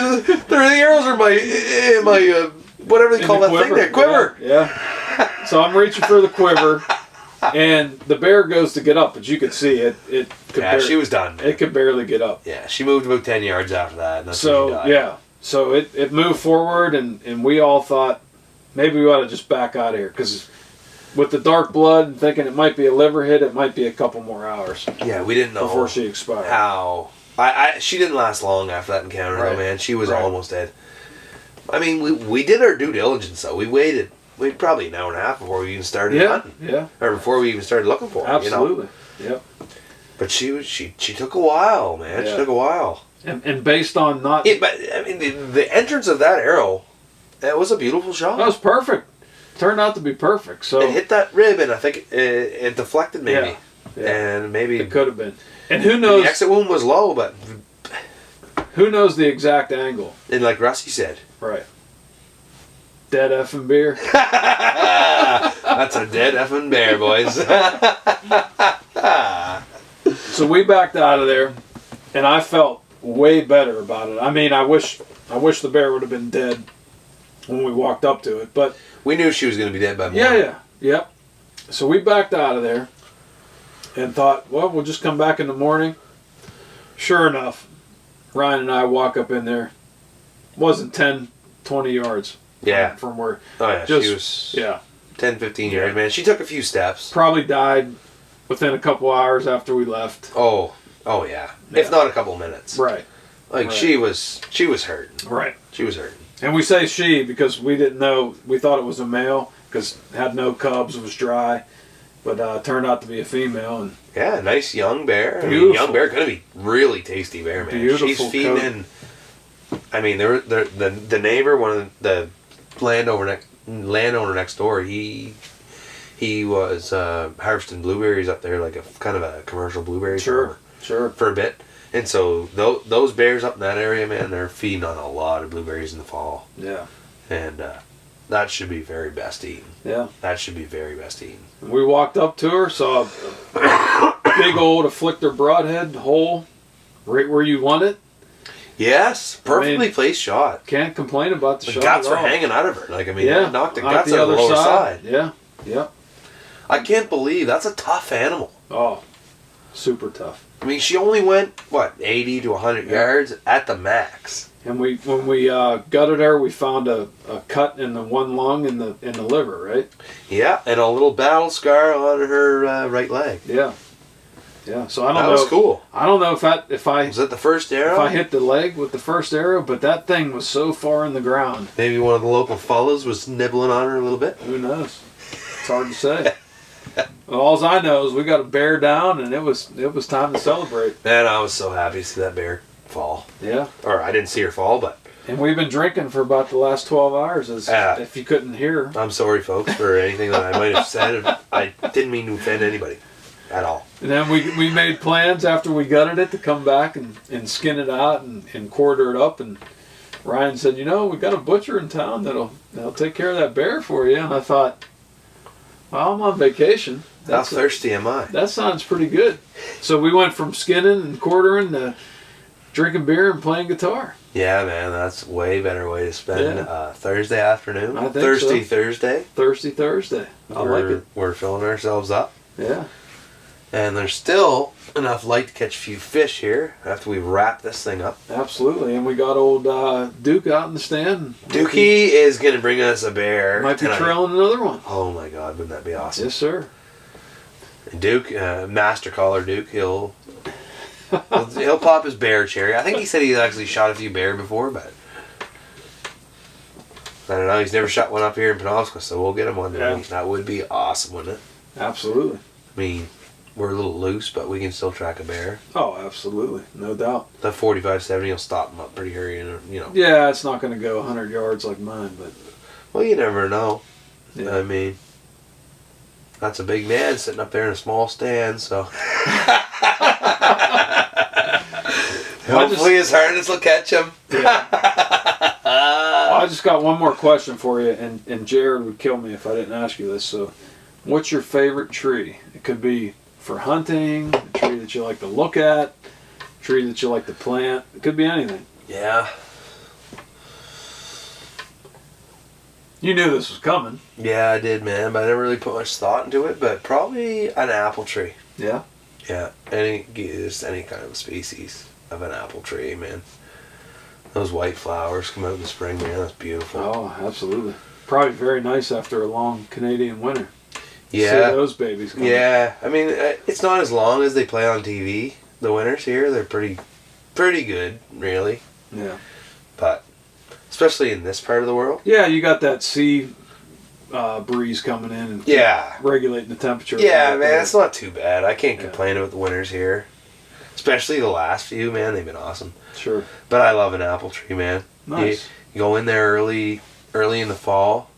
The arrows are my whatever they call that thing there, quiver. Yeah. So I'm reaching for the quiver, and the bear goes to get up, but you could see it. She was done. It could barely get up. Yeah, she moved about 10 yards after that. And that's when So she died. yeah, so it moved forward, and we all thought maybe we ought to just back out of here because with the dark blood and thinking it might be a liver hit, it might be a couple more hours. Yeah, we didn't know before she expired. How she didn't last long after that encounter, though, man. She was almost dead. I mean, we did our due diligence, though. We waited probably an hour and a half before we even started hunting. Yeah. Or before we even started looking for her. Absolutely. You know? Yep. But she took a while, man. Yeah. She took a while. And based on not... But, I mean, the entrance of that arrow, it was a beautiful shot. That was perfect. Turned out to be perfect. So it hit that rib, and I think it deflected maybe. Yeah. And maybe... It could have been. And who knows... The exit wound was low, but... Who knows the exact angle? And like Rusty said... Right. Dead effing beer. That's a dead effing bear, boys. So we backed out of there, and I felt way better about it. I mean, I wish the bear would have been dead when we walked up to it, but we knew she was going to be dead by morning. Yep. So we backed out of there and thought, well, we'll just come back in the morning. Sure enough, Ryan and I walk up in there. Wasn't 10, 20 yards. From where. Oh yeah, she was. 10, 15 yards, man. She took a few steps. Probably died within a couple hours after we left. Oh yeah. If not a couple minutes. Right. Like she was hurting. Right. She was hurting. And we say she because we didn't know. We thought it was a male because it had no cubs. It was dry. but turned out to be a female. And yeah, nice young bear. I mean, beautiful. young bear, gonna be really tasty bear, man. Beautiful She's feeding coat. in. I mean, the neighbor, one of the landowner next door, he was harvesting blueberries up there, like a kind of a commercial blueberry farmer for a bit. And so those bears up in that area, man, they're feeding on a lot of blueberries in the fall. Yeah. And that should be very best eaten. Yeah. That should be very best eaten. And we walked up to her, saw a big old afflictor broadhead hole right where you want it. Yes, perfectly placed shot. Can't complain about the shot guts at were all. hanging out of her. Like, I mean, Yeah, knocked the out guts out of the lower side. Yeah, yeah. I can't believe that's a tough animal. Oh, super tough. I mean, she only went, 80 to 100 yards at the max. And when we gutted her, we found a cut in the one lung in the liver, right? Yeah, and a little battle scar on her right leg. Yeah, yeah. So I don't know. That was cool. I don't know if I Was that the first arrow? if I hit the leg with the first arrow, but that thing was so far in the ground. Maybe one of the local fellas was nibbling on her a little bit. Who knows? It's hard to say. Well, all I know is we got a bear down, and it was time to celebrate. Man, I was so happy to see that bear fall. Yeah. Or I didn't see her fall, but And we've been drinking for about the last 12 hours, as if you couldn't hear. I'm sorry, folks, for anything that I might have said. I didn't mean to offend anybody at all. And then we made plans after we gutted it to come back and skin it out and quarter it up. And Ryan said, we got a butcher in town that'll take care of that bear for you. And I thought, well, I'm on vacation. How thirsty am I? That sounds pretty good. So we went from skinning and quartering to drinking beer and playing guitar. Yeah, man, that's a way better way to spend Thursday afternoon. I think Thirsty so. Thursday. Thirsty Thursday. I like it. We're filling ourselves up. Yeah. And there's still enough light to catch a few fish here after we wrap this thing up. Absolutely. And we got old Duke out in the stand. Dookie is going to bring us a bear Might be tonight. trailing another one. Oh my God, wouldn't that be awesome? Yes, sir. And Duke, master caller Duke, he'll pop his bear cherry. I think he said he's actually shot a few bear before, but I don't know. He's never shot one up here in Penobscot, so we'll get him one tonight. Yeah. That would be awesome, wouldn't it? Absolutely. I mean, we're a little loose, but we can still track a bear. Oh, absolutely. No doubt. The 45-70 will stop him up pretty hurry, Yeah, it's not going to go 100 yards like mine, but... Well, you never know. Yeah. I mean, that's a big man sitting up there in a small stand, so... Hopefully his harness will catch him. Yeah. I just got one more question for you, and Jared would kill me if I didn't ask you this. So, what's your favorite tree? It could be for hunting, a tree that you like to look at, a tree that you like to plant. It could be anything. Yeah. You knew this was coming. Yeah, I did, man, but I never really put much thought into it, but probably an apple tree. Yeah? Yeah, just any kind of species of an apple tree, man. Those white flowers come out in the spring, man, that's beautiful. Oh, absolutely. Probably very nice after a long Canadian winter. Yeah. See those babies coming. Yeah, I mean, it's not as long as they play on TV. The winters here, they're pretty good, really. Yeah. But, especially in this part of the world. Yeah, you got that sea breeze coming in and regulating the temperature. Yeah, man, it's not too bad. I can't complain about the winters here. Especially the last few, man, they've been awesome. Sure. But I love an apple tree, man. Nice. You go in there early in the fall.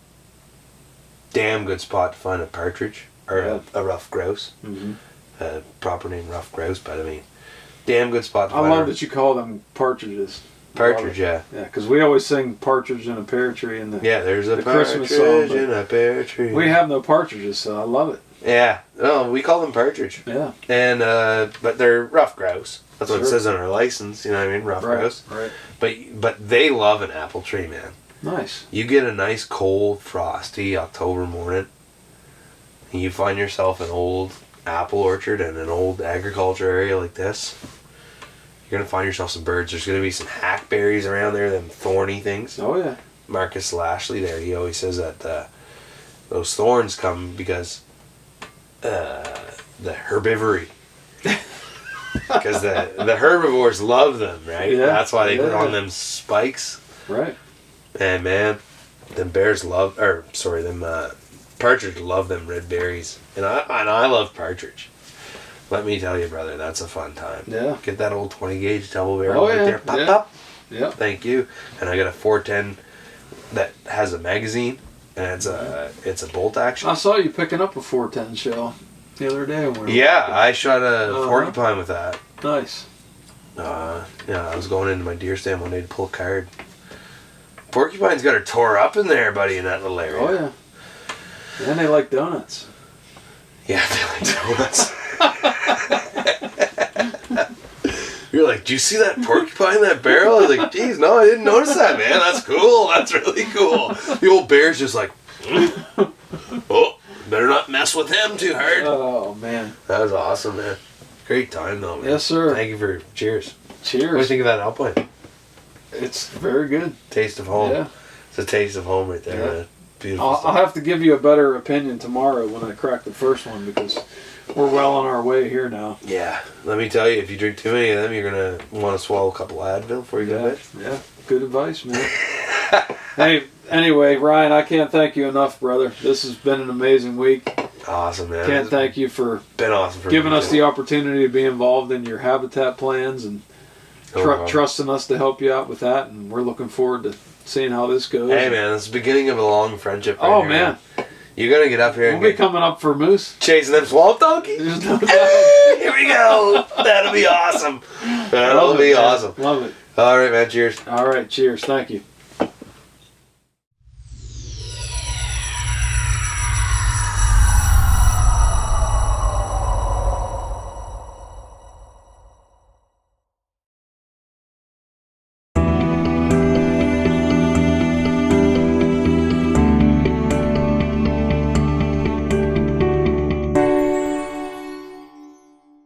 Damn good spot to find a partridge or a rough grouse. Mm-hmm. Proper name, rough grouse, but I mean, damn good spot to I find. love that you call them partridges. Partridge, yeah. Yeah, because we always sing partridge in a pear tree in the there's a the partridge Christmas song, in a pear tree. We have no partridges, so I love it. Yeah, no, we call them partridge. Yeah. And but they're rough grouse. That's what it Sure. says on our license. You know what I mean, rough grouse. Right. But they love an apple tree, man. Nice. You get a nice cold, frosty October morning, and you find yourself an old apple orchard in an old agriculture area like this. You're gonna find yourself some birds. There's gonna be some hackberries around there, them thorny things. Oh yeah. Marcus Lashley there, he always says that those thorns come because the herbivory. Because the herbivores love them, right? Yeah, That's why they put on them spikes. Right. And man, them Partridge love them red berries, and I love partridge. Let me tell you, brother, that's a fun time. Yeah. Get that old 20 gauge double barrel right yeah. there. Pop, Yeah. pop. Yeah. Thank you. And I got a 410 that has a magazine, and it's a bolt action. I saw you picking up a 410 shell the other day. When we were Yeah, walking. I shot a porcupine with that. Nice. Yeah, I was going into my deer stand one day to pull a card. Porcupine's got her tore up in there, buddy, in that little area. Oh yeah. And they like donuts. Yeah, they like donuts. You're like, do you see that porcupine in that barrel? I was like, geez, no, I didn't notice that, man. That's cool. That's really cool. The old bear's just like, oh, better not mess with him too hard. Oh man. That was awesome, man. Great time, though, man. Yes, sir. Thank you for cheers. Cheers. What do you think of that Alpine? It's very good. Taste of home. Yeah. It's a taste of home right there, man. Beautiful I'll stuff. have to give you a better opinion tomorrow when I crack the first one because we're well on our way here now. Yeah. Let me tell you, if you drink too many of them, you're going to want to swallow a couple of Advil before you go to bed. Yeah. Good advice, man. Hey, anyway, Ryan, I can't thank you enough, brother. This has been an amazing week. Awesome, man. Can't thank you for been awesome for giving me, us too. the opportunity to be involved in your habitat plans and trusting us to help you out with that. And we're looking forward to seeing how this goes. Hey, man, it's the beginning of a long friendship. Right Oh, here, man. You got to get up here We'll and be get coming up for moose. chasing them swamp donkeys. There's no doubt. Here we go. That'll be awesome. That'll be awesome. Love it. All right, man. Cheers. All right. Cheers. Thank you.